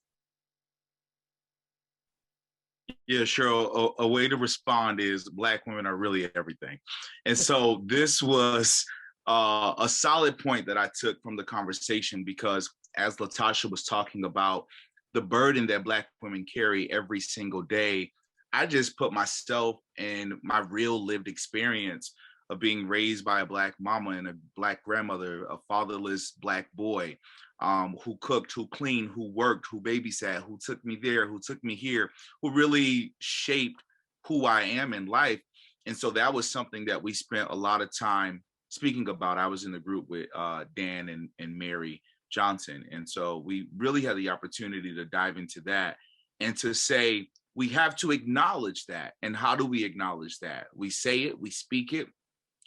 Yeah, Cheryl, a way to respond is Black women are really everything. And so this was a solid point that I took from the conversation, because as Latasha was talking about the burden that Black women carry every single day, I just put myself in my real lived experience of being raised by a Black mama and a Black grandmother, a fatherless Black boy, who cooked, who cleaned, who worked, who babysat, who took me there, who took me here, who really shaped who I am in life. And so that was something that we spent a lot of time speaking about. I was in the group with Dan and Mary Johnson. And so we really had the opportunity to dive into that and to say, we have to acknowledge that. And how do we acknowledge that? We say it, we speak it,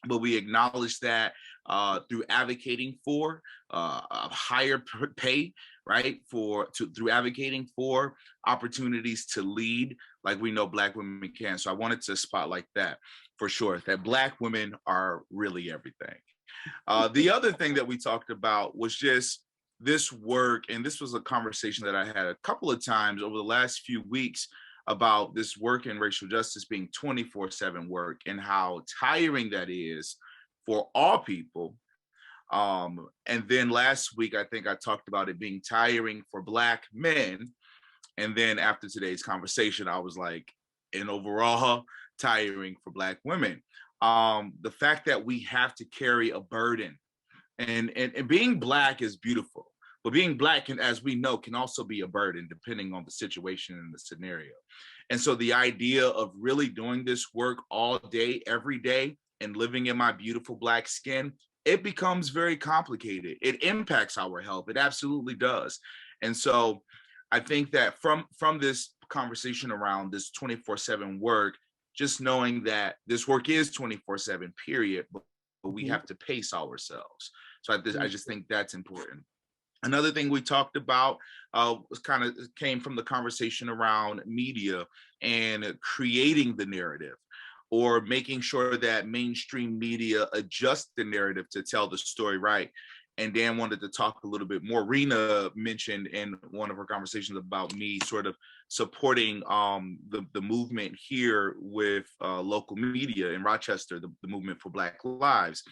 but we acknowledge that through advocating for a higher pay, right? Through advocating for opportunities to lead, like we know Black women can. So I wanted to spotlight that for sure, that Black women are really everything. The other thing that we talked about was just this work, and this was a conversation that I had a couple of times over the last few weeks about this work in racial justice being 24/7 work and how tiring that is for all people. And then last week, I think I talked about it being tiring for Black men. And then after today's conversation, I was like, and overall, tiring for Black women. The fact that we have to carry a burden, and being Black is beautiful, but being Black can, as we know, can also be a burden depending on the situation and the scenario. And so the idea of really doing this work all day, every day, and living in my beautiful Black skin, it becomes very complicated. It impacts our health. It absolutely does. And so I think that from this conversation around this 24/7 work, just knowing that this work is 24/7, period, but we have to pace ourselves. So I just think that's important. Another thing we talked about was kind of came from the conversation around media and creating the narrative. or making sure that mainstream media adjust the narrative to tell the story right. And Dan wanted to talk a little bit more. Rena mentioned in one of her conversations about me sort of supporting the movement here with local media in Rochester, the movement for Black Lives,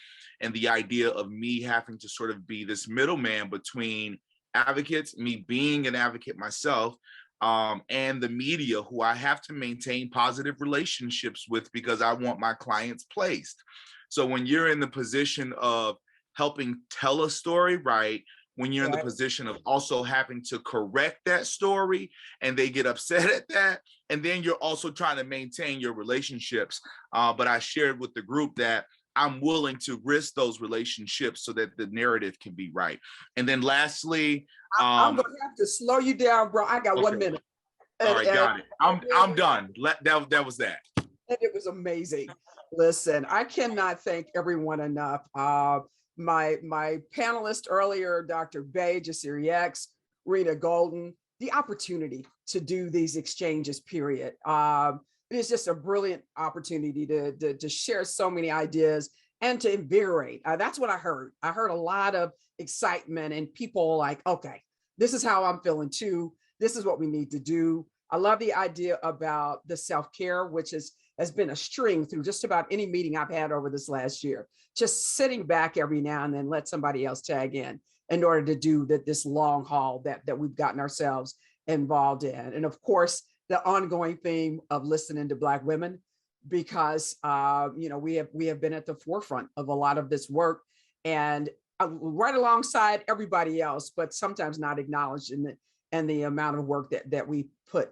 and the idea of me having to sort of be this middleman between advocates, me being an advocate myself, and the media, who I have to maintain positive relationships with because I want my clients placed. So when you're in the position of helping tell a story right, when you're in the position of also having to correct that story and they get upset at that, and then you're also trying to maintain your relationships. But I shared with the group that I'm willing to risk those relationships so that the narrative can be right. And then lastly, I'm gonna have to slow you down, bro. I got 1 minute. All right, got it. I'm done. That was that. And it was amazing. Listen, I cannot thank everyone enough. My panelist earlier, Dr. Bay, Jasiri X, Rita Golden, the opportunity to do these exchanges, period. It is just a brilliant opportunity to share so many ideas and to invigorate. That's what I heard. I heard a lot of excitement and people like, okay, this is how I'm feeling too. This is what we need to do. I love the idea about the self-care, which has been a string through just about any meeting I've had over this last year. Just sitting back every now and then, let somebody else tag in order to do this long haul that we've gotten ourselves involved in. And of course, the ongoing theme of listening to Black women, because we have been at the forefront of a lot of this work, and right alongside everybody else, but sometimes not acknowledged in the amount of work that we put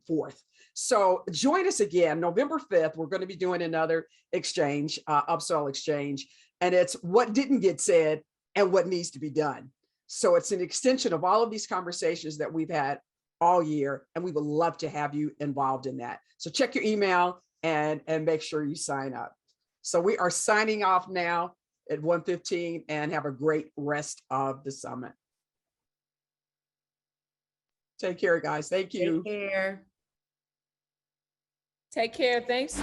forth. So join us again, November 5th. We're going to be doing another exchange, upsell exchange, and it's what didn't get said and what needs to be done. So it's an extension of all of these conversations that we've had all year, and we would love to have you involved in that. So check your email and make sure you sign up. So we are signing off now at 1:15, and have a great rest of the summit. Take care, guys. Thank you. Take care. Take care. Thanks.